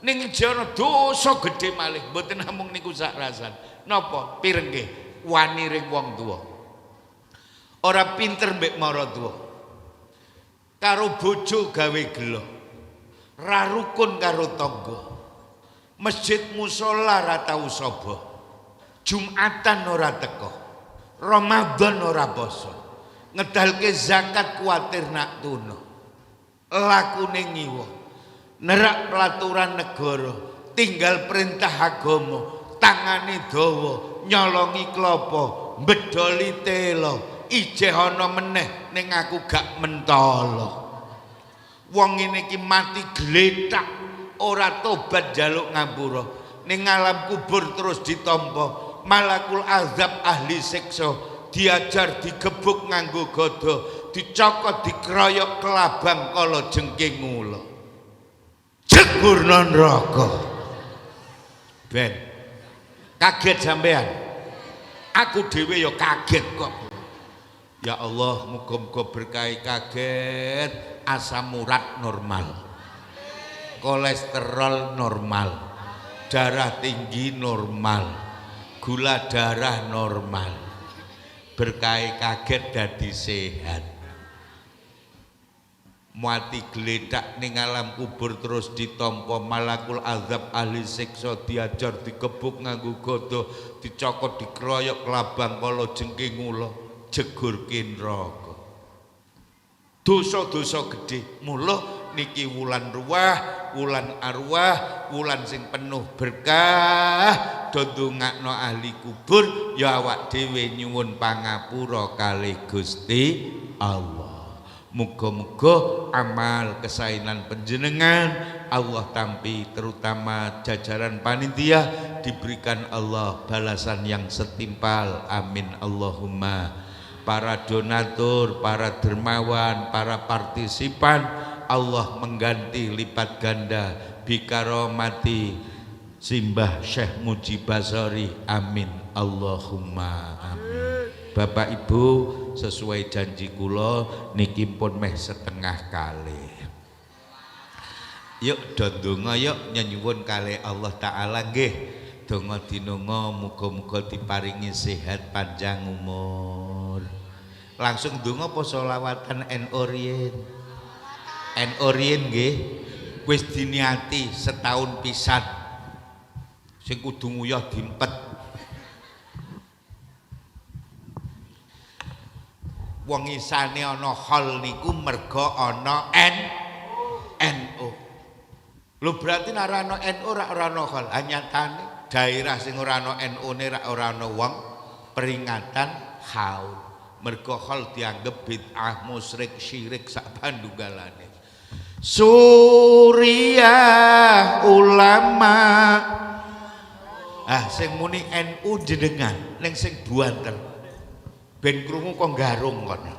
Ning jana dosa gede malih, mboten namung niku sak rasan. Napa? Pirengke wani ring wong tuwa. Ora pinter mbek mara tuwa. Karo bojo gawe gelo. Ra rukun karo tangga. Masjid musala ra tau sapa. Jumatan ora teko. Ramadan ora poso. Ngedalke zakat kuwatir nak tuna. Lakune ngiwa. Nerak pelaturan negara, tinggal perintah agama, tangane dawa, nyolongi klopo, mbedoli telo, ijeh ana meneh ning aku gak mentolo. Wong ngene iki mati gletak, ora tobat njaluk ngapura, ning alam kubur terus ditampa, malakul azab ahli siksa, diajar digebuk nganggo gada, dicokot dikeroyok kelabang kala jengking ula. Jegur non neraka. Ben kaget sampean. Aku dhewe ya kaget kok. Ya Allah, muga-muga berkah kaget, asam urat normal, kolesterol normal, darah tinggi normal, gula darah normal. Berkah kaget dadi sehat. Mati geledak ning alam kubur terus ditampa, malakul azab ahli siksa diajar digebuk nganggo gada, dicokot dikeroyok kelabang kala jengking ula, jegurke neraka. Dosa-dosa gedhe. Mula niki wulan ruwah, wulan arwah, wulan sing penuh berkah, do ndongakno ahli kubur ya awak dhewe nyuwun pangapura kalih Gusti Allah. Muga-muga amal kesainan panjenengan Allah tampi, terutama jajaran panitia diberikan Allah balasan yang setimpal, amin Allahumma. Para donatur, para dermawan, para partisipan Allah mengganti lipat ganda bikaromati Simbah Syekh Mujibasori, amin Allahumma amin. Bapak Ibu, sesuai janji kula niki pun meh setengah kali. Yuk ndonga yuk nyuwun kalih Allah taala nggih. Donga dinonga muga-muga diparingi sehat panjang umur. Langsung donga apa selawatan en orien? En orien nggih. Wis diniati setahun pisan. sing kudu nguyah dimpet. Wong isane ana hal niku merga ana NU. Lho berarti nek ora ana NU ora ana hal. Nyatane daerah sing ora ana NU-ne ora ana wong peringatan haul. Merga hal dianggep bid'ah, musyrik, syirik sak bandunggalane. Suriah ulama. Sing muni NU jenengan ning sing buanten. Ben krungu kok garung kono.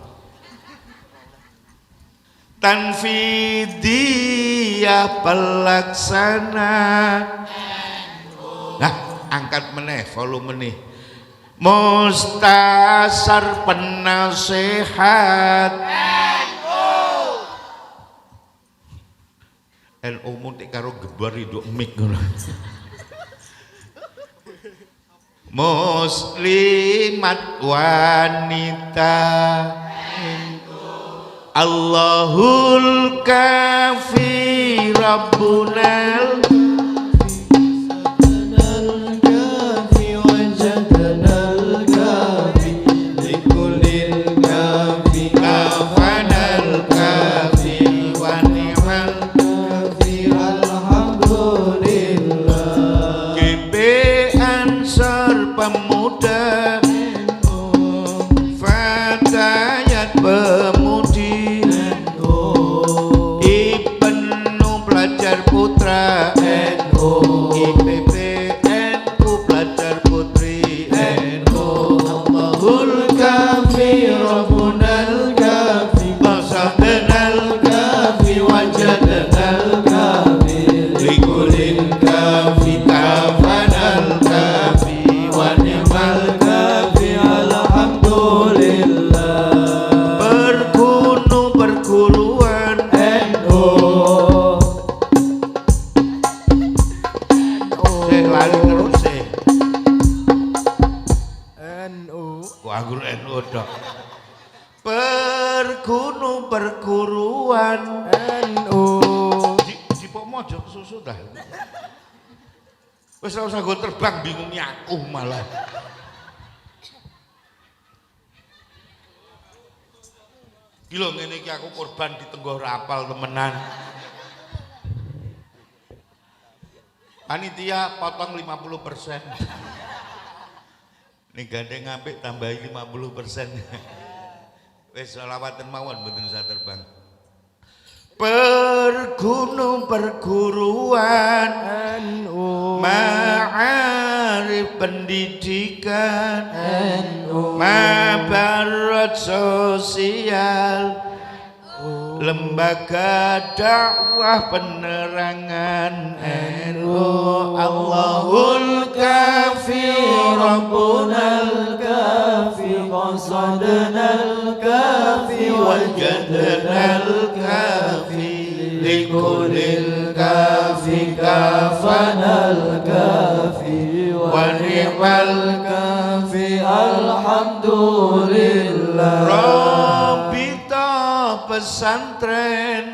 Tanfidiyah pelaksana. Nah, angkat meneh volume meneh. Mustasar penasehat NU mutik karo gebar hidup mik ngono. Muslimat wanita Allahul kafi Rabbunal pemuda fatayat pemudi IPNU pelajar putra IPB NU pelajar putri Allahul kafi Rabbunal kafi qasadanal kafi wajadanal kafi likulil kafi kafanal kafi perguruan NU saya lali terus NU wanggur NU dok perguruan NU Jipok mojo kesusu dah wis ora usah go terbang bingung aku malah. Gila ngene iki aku korban ditenggoh rapal temenan. Panitia potong 50%. Ning gandeng apik tambahi 50%. Wis selawatan mawon mboten usah terbang. Perguruan NU ma'arif pendidikan NU mabarat sosial lembaga dakwah penerangan NU Allahul kafi Rabbunal kafi qasadanal kafi wajadnal kafi likulil kafi kafanal kafi wa ni'mal kafi alhamdulillah pesantren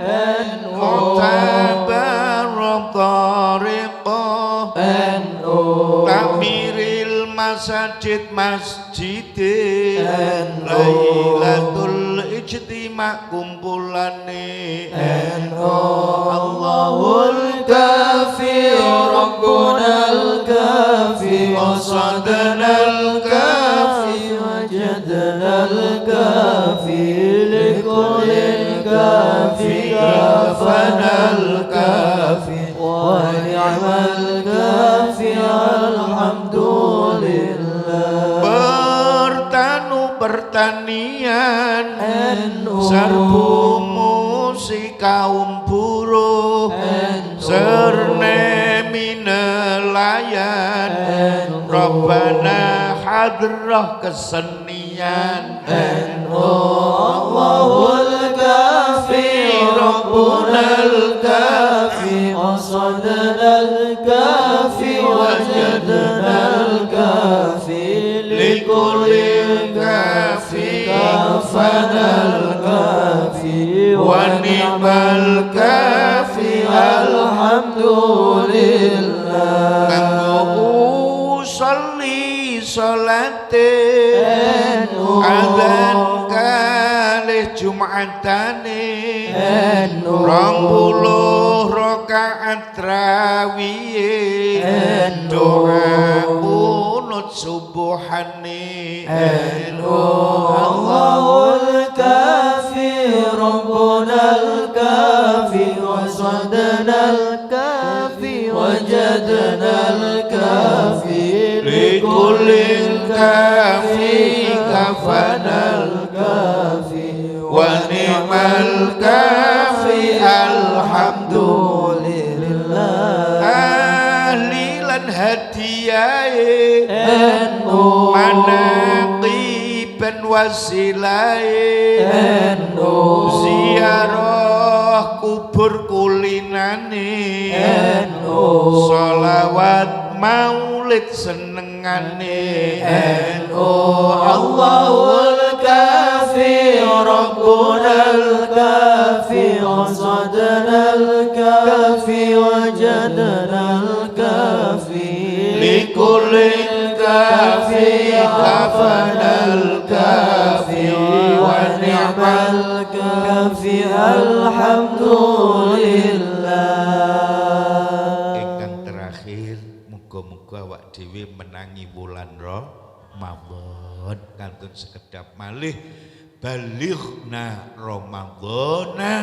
Mu'tabar Thariqah NU Takmiril masjid Lailatul ijtima kumpulane NU Allahul kafi Rabbunal kafi wasadanal kafi wajadnal kafi kafi kafanal kafi wa ni'mal kafi alhamdulillah pertanian serbu musik kaum buruh serne nelayan Rabbana hadrah kesenian Allahul kafi Rabbunal kafi qasadanal kafi wajadnal kafi likulil kafi kafanal kafi wa ni'mal kafi alhamdulillah. usolli sholatin adzan kalih jumatane 20 rakaat tarawih doa kunut subuhane Allahul kafi rabbunal kafi wasadnal kafi wajadnal kafi likullin kafi kafanal kafi wa ni'mal kafi alhamdulillah ahlilan hadiyahe manaqiban wasilahe ziarah kubur kulinane sholawat maulid senengane Allahul kafi rabbunal kafi wasadnal kafi wajadnal kafi likullin kafi kafanal kafi wa ni'mal kafi alhamdulillah. Ingkang terakhir muga-muga awak dhewe menangi wulan Ramadan kantun sekedap malih balighna Ramadhana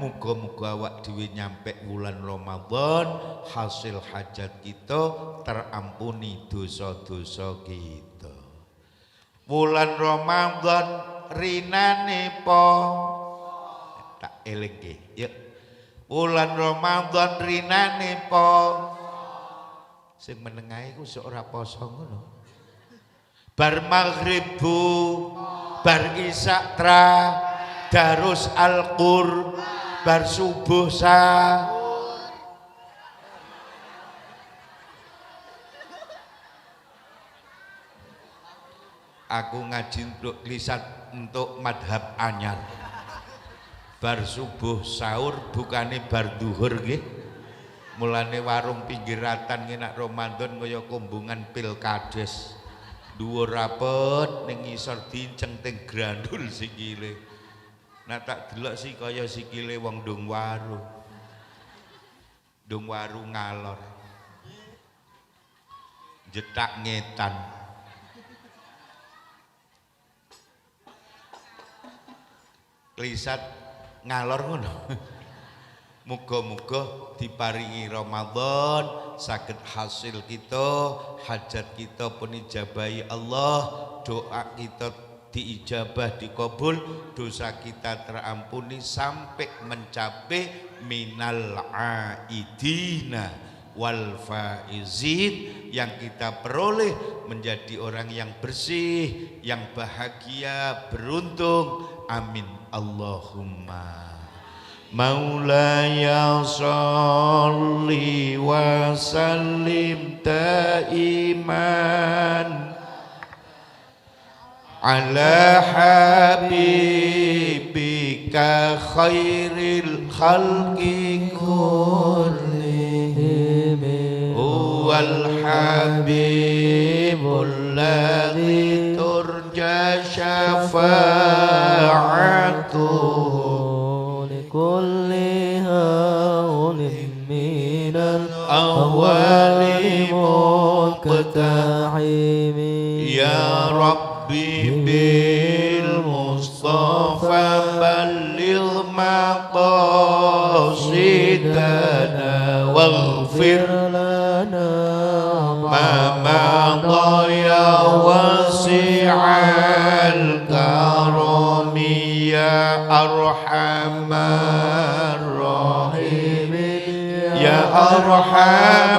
muga-muga awak dhewe nyampe wulan Ramadan hasil hajat kita terampuni dosa-dosa kita. Wulan Ramadan rinane po tak eling nggih ya. Wulan Ramadan rinane po sing menengahe ku sok ora poso ngono. Bar maghrib bu, bar isya tra, darus al-qur, bar subuh sa. Aku ngaji untuk lisan untuk madhab anyar. Bar subuh sahur bukane bar duhur nggih. Mulane warung pinggiratan ngenak Ramadan kaya kumbungan pilkades. Dhuwur rapet ning ngisor dinceng teng grandul sikile. Nek tak delok sih kaya sikile wong ndung waru. Ndung waru ngalor. Jetak ngetan. Klisat ngalor ngono. Muga-muga diparingi Ramadan saged hasil kita, hajat kita pun ijabahi Allah, doa kita diijabah dikabul, dosa kita terampuni sampai mencapai minal aidina wal faizin, yang kita peroleh menjadi orang yang bersih, yang bahagia, beruntung. Amin Allahumma. Maulaya sholli wa sallim daiman ala habibika khairil khalqi kullihim huwal habibul ladzi turja syafa'atuhu kulli haulim minal awwali muqtahimi ya Rabbi bil Mustafa balligh maqasidana waghfir lana ma madha ya wasi'al karami ya arhamar rahimin ya arhamar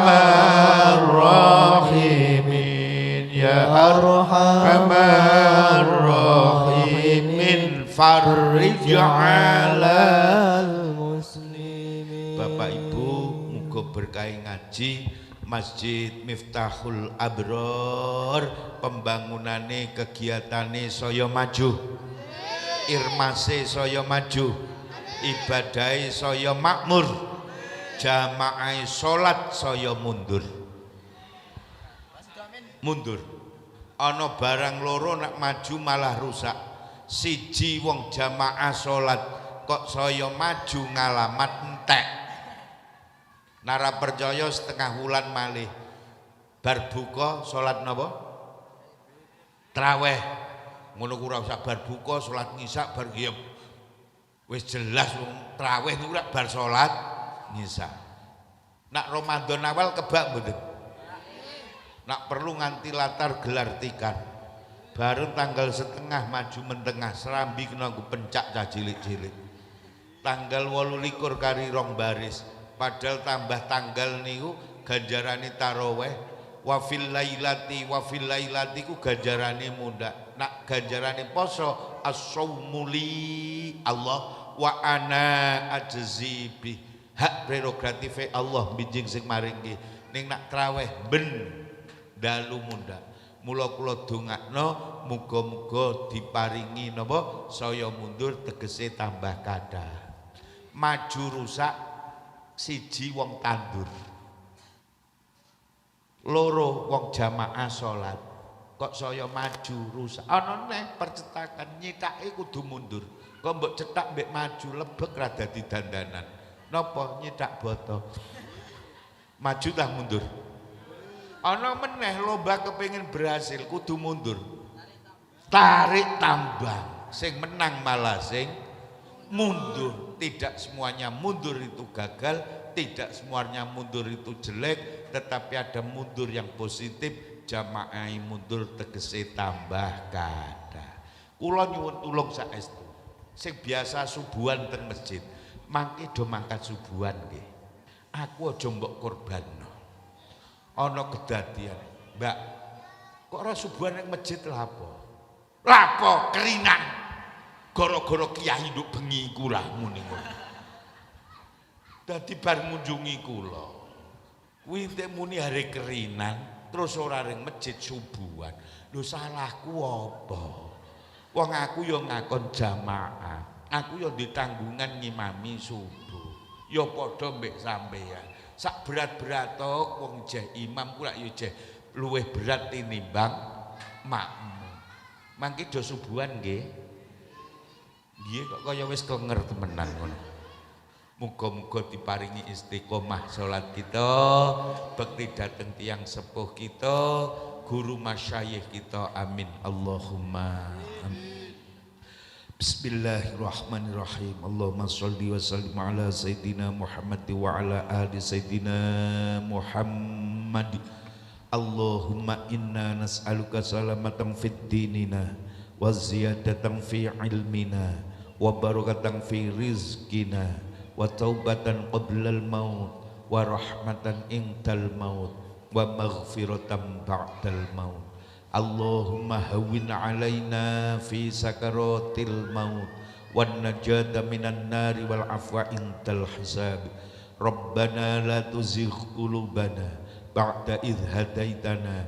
rahimin ya arhamar rahimin farrij 'alal muslimin. Bapak Ibu, muga berkah ngaji Masjid Miftahul Abror, pembangunane kegiatane saya maju, irmase saya maju, ibadahe saya makmur, jamaah salat saya mundur. mundur. Ana barang loro nak maju malah rusak. Siji wong jamaah salat kok saya maju ngalamat entek. Nara percaya setengah wulan malih bar buka salat napa? Traweh. Ngono ku ora usah bar buka salat ngisak bar nggih. Wis jelas wong traweh niku bar salat ngisak. Nak Ramadan awal kebak mboten? Nak perlu nganti latar gelar tikar. Baru tanggal setengah maju mentengah serambi kena nggo pencak cah cilik-cilik. Tanggal 28 kari rong baris. Padahal tambah tanggal niku ganjarane taraweh wa fil lailati ku ganjarane mundhak. Nak ganjarane poso as-saumuli Allah wa ana ajzi bi. Hak prerogatif Allah bijing sing maringke. Ning nak traweh ben dalu mundhak. Mula kula dongakno muga-muga diparingi napa saya mundur tegese tambah kathah. Maju rusak siji wong tandur. Loro wong jamaah salat. Kok saya maju rusak. Ana neh percetakan nyithake kudu mundur. Kok mbok cetak mbek maju lebek ra dadi dandanan. Napa nyithak boto. Maju tah mundur. Ana meneh lomba kepengin berhasil kudu mundur. Tarik tambang, sing menang malah sing mundur. Tidak semuanya mundur itu gagal, tidak semuanya mundur itu jelek, tetapi ada mundur yang positif. Jamaah mundur tegese tambah kathah. Kula nyuwun tulung saestu. Sing biasa subuhan teng masjid, mangke do mangkat subuhan nggih. Aku aja mbok korbanno. Ana kedadian, Mbak, kok ora subuhan ning masjid lha apa? Lapo kerinang. Gara-gara kiai nduk bengi kula muni ngono. Dadi bar ngunjungi kula. Kuwi entek muni hari kerinang terus ora ring masjid subuhan. Lho salahku apa? Wong aku ya ngakon jamaah. Aku ya ditanggungan ngimami subuh. Ya padha mbek sampeyan. Sak berat-berat wong jeh imam ku lak yo jeh luwih berat tinimbang makmum. Mangke do subuhan nggih. Nggih kok kaya wis kenger temenan ngono. Muga-muga diparingi istiqomah salat kita, bekti dhateng tiyang sepuh kita, guru masyayikh kita. Amin. Allahumma amin. Bismillahirrahmanirrahim. Allahumma sholli wa sallim ala sayyidina Muhammad wa ala ali sayyidina Muhammad. Allahumma inna nas'aluka salamatan fid dinina wa ziyadatan fi ilmina wa barakatan fi rizqina wa taubatan qablal maut wa rahmatan indal maut wa maghfiratan ba'dal maut. Allahumma hawwin alaina fi sakaratil maut wan najata minan nari wal afwa indal hisab. Rabbana la tuzigh qulubana ba'da idh hadaitana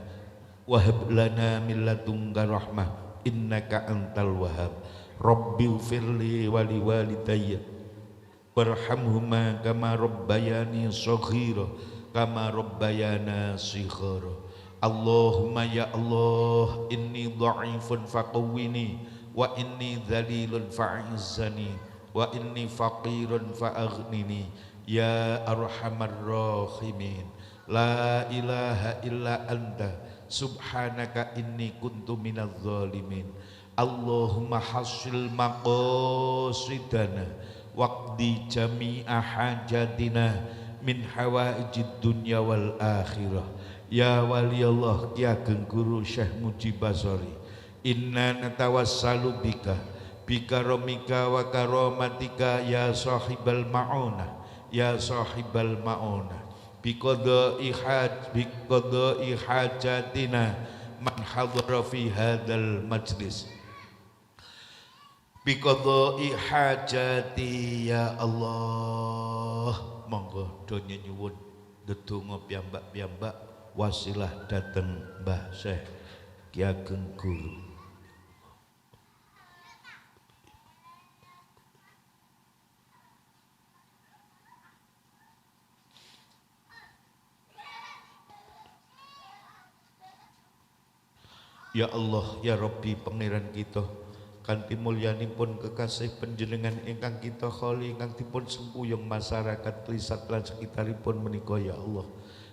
wa hab lana min ladunka rahmah innaka antal wahhab. Rabbighfirli wa liwalidayya warhamhuma kama rabbayani shaghira kama rabbayana shighara. Allahumma ya Allah, inni dha'ifun faqawwini wa inni dhalilun fa'izzani wa inni faqirun fa'aghnini ya arhamar rahimin. La ilaha illa anta subhanaka inni kuntu minadh dhalimin. Allahumma hasil maqasidana waqdi jami'a hajatina min hawaijid dunya wal akhirah. Ya waliyallah ya guru Syekh Mujibasori, inna natawassalu bika bikaromika wa karomatika ya sahibal ma'una ya sahibal ma'una biqada'i hajatina man hadara fi hadzal majlis biqada'i hajati ya Allah. Monggo donya nyuwun ndedonga piyambak-piyambak wasilah dateng Mbah Syekh Ki Ageng Guru. Ya Allah, ya Rabbi pangeran kita, kanthi mulyanipun kekasih panjenengan ingkang kita kholi ingkang dipun sempuyung masyarakat Trisat lan sekitaripun menika ya Allah.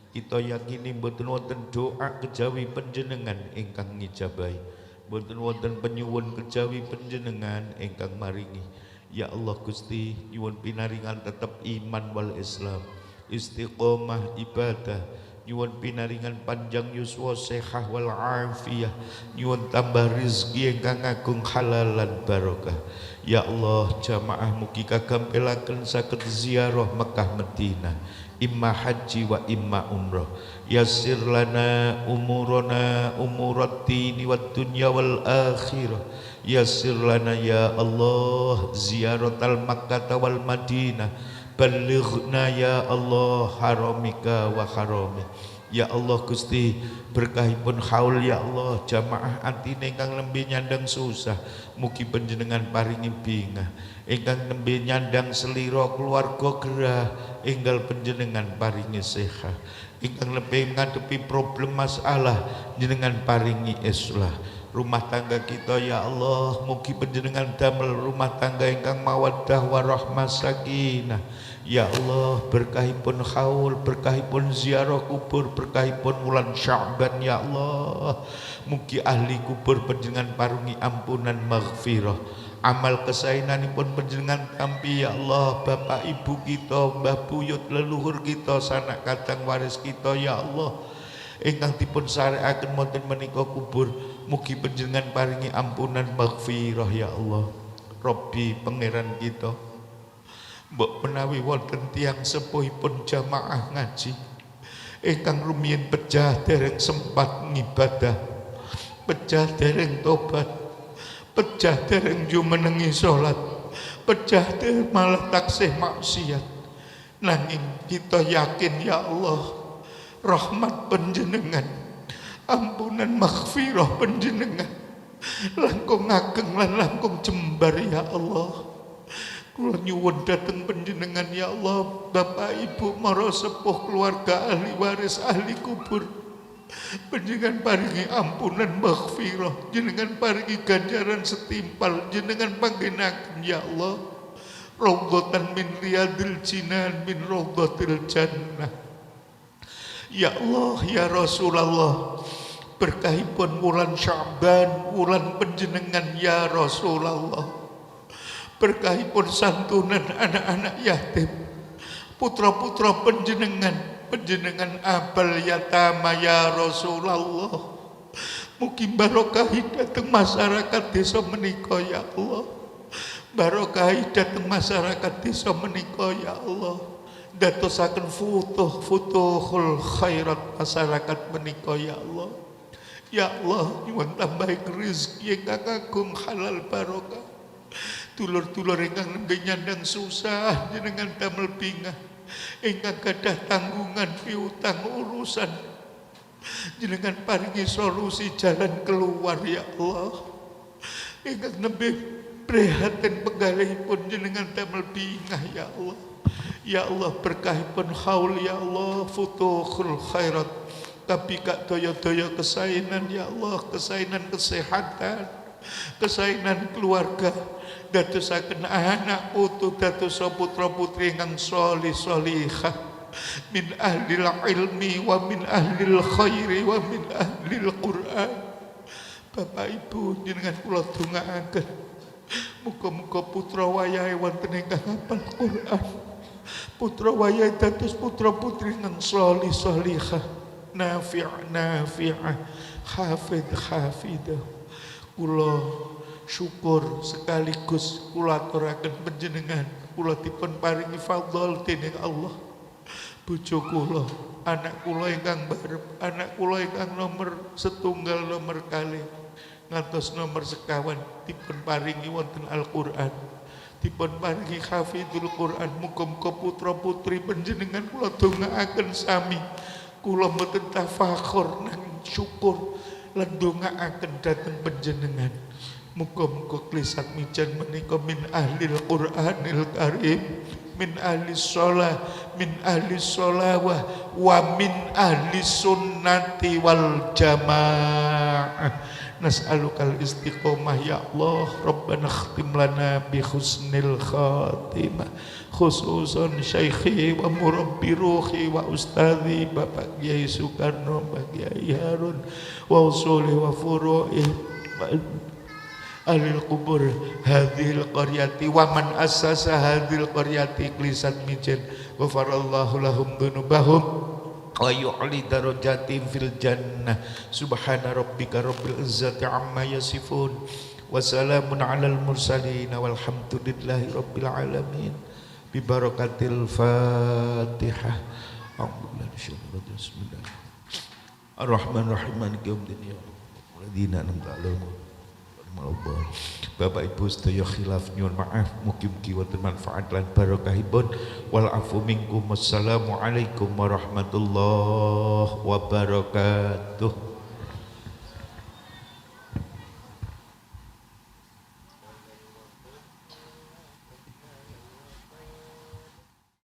Kita yakini mboten wonten doa kejawi panjenengan ingkang ngijabahi. Mboten wonten penyuwun kejawi panjenengan ingkang maringi. Ya Allah Gusti, nyuwun pinaringan tetep iman wal Islam, istiqomah ibadah, nyuwun pinaringan panjang yuswa sehah wal afiyah, nyuwun tambah rezeki ingkang agung halal lan barokah. Ya Allah, jamaah mugi kagampelaken saged ziarah Mekah Madinah, imma haji wa imma umrah. Yassir lana umurana umurattini wad dunya wal akhirah. Yassir lana ya Allah ziyaratal Makkah wal Madinah. Balighna ya Allah haramika wa harami. Ya Allah Gusti, berkahipun haul ya Allah, jamaah antine ingkang nembe nyandang susah, mugi panjenengan paringi bingah. Ingkang nembe nyandang selira keluarga gerah, enggal panjenengan paringi sehat. Ingkang nembe ngadepi problem masalah, jenengan paringi islah. Rumah tangga kita ya Allah, mugi panjenengan damel rumah tangga ingkang mawaddah warahmah sakinah. Ya Allah, berkahipun haul, berkahipun ziarah kubur, berkahipun wulan Sya'ban ya Allah, mugi ahli kubur panjenengan parungi ampunan maghfirah. Amal kesaenanipun panjenengan tampi ya Allah, bapak ibu kita, mbah buyut leluhur kita, sanak kadang waris kita ya Allah, ingkang dipun sareaken wonten menika kubur, mugi panjenengan paringi ampunan maghfirah ya Allah. Rabbi pangeran kita, mbok menawi wonten tiyang sepuhipun jamaah ngaji ingkang rumiyin pejah dereng sempat ngibadah, pejah dereng tobat, pejah dereng jumenengi salat, pejah dereng malah taksih maksiat, nanging kita yakin ya Allah, rahmat panjenengan, ampunan maghfirah panjenengan langkung ageng lan langkung jembar ya Allah. Kula nyuwun dhateng panjenengan ya Allah, bapak ibu mara sepuh keluarga ahli waris ahli kubur, panjenengan paringi ampunan maghfirah, jenengan paringi ganjaran setimpal, jenengan panggenaken ya Allah raudhatan min riyadil jinan min raudhatil jannah. Ya Allah ya Rasulullah, berkahipun wulan Sya'ban, wulan panjenengan ya Rasulullah, berkahipun santunan anak-anak yatim, putra-putra panjenengan, panjenengan abal yatama ya Rasulullah, mugi barokahi dhateng masyarakat desa menika ya Allah, barokahi dhateng masyarakat desa menika ya Allah, dadosaken futuhul khairat masyarakat menika ya Allah. Ya Allah, nyuwun tambahi rezeki ingkang agung halal barokah. Dulur-dulur ingkang nembe nyandang susah, jenengan damel bingah, ingkang gadah tanggungan piutang urusan, jenengan paringi solusi jalan keluar ya Allah. Ingkang nembe prihatin penggalihipun, jenengan damel bingah ya Allah. Ya Allah, berkahipun haul ya Allah, futuhul khairat, tapi kak daya-daya kesainan ya Allah, kesainan kesehatan, kesainan keluarga, dadosaken anak putu, dados putra putri ingkang sholih sholihah, min ahlil ilmi wa min ahlil khairi wa min ahlil Quran. Bapak Ibu, jenengan kula dongaaken, muga-muga putra wayahe wonten ingkang hafal Quran, putra wayahe dados putra putri ingkang sholih sholihah, nafi'ah, hafid hafidah. Kula syukur sekaligus kula aturaken panjenengan, kula dipun paringi fadhol dening Allah. Bojo kula, anak kula ingkang barep, anak kula ingkang nomor setunggal nomor kalih ngantos nomor sekawan dipun paringi wonten Al-Qur'an, dipun paringi hafidul Qur'an. Muga-muga putra putri panjenengan kula dongaaken sami, kula mboten tafakhur nang syukur lan dongaaken dhateng panjenengan. Muga-muga klisat mijan menika min ahlil Qur'anil Karim, min ahli sholah, min ahli sholawah, wa min ahli sunnati wal jamaah. nas'alukal istiqomah ya Allah. Rabbana khtim lana bi husnil khatimah, khususan syekhi wa murabbi ruhi wa ustadzi Bapak Kiai Soekarno, Pak Kiai Harun wa usuli wa furu'i alil kubur hadhil qaryati wa man assasa hadhil qaryati klisat mijen ghafarallahu lahum dunubahum wa yu'li darajatim fil jannah. Subhana rabbika rabbil izzati amma yasifun wa salamun alal mursalin walhamdulillahi rabbil alamin bi barakatil fatihah. Bismillah ar-rahman ar-rahim maliki yaumiddin ya alladzina an'amta alaihim. Bapak Ibu sedaya khilaf nyuwun maaf, mugi-mugi wonten manfaat lan barokahipun. Wal afu minkum. Wassalamualaikum warahmatullahi wabarakatuh.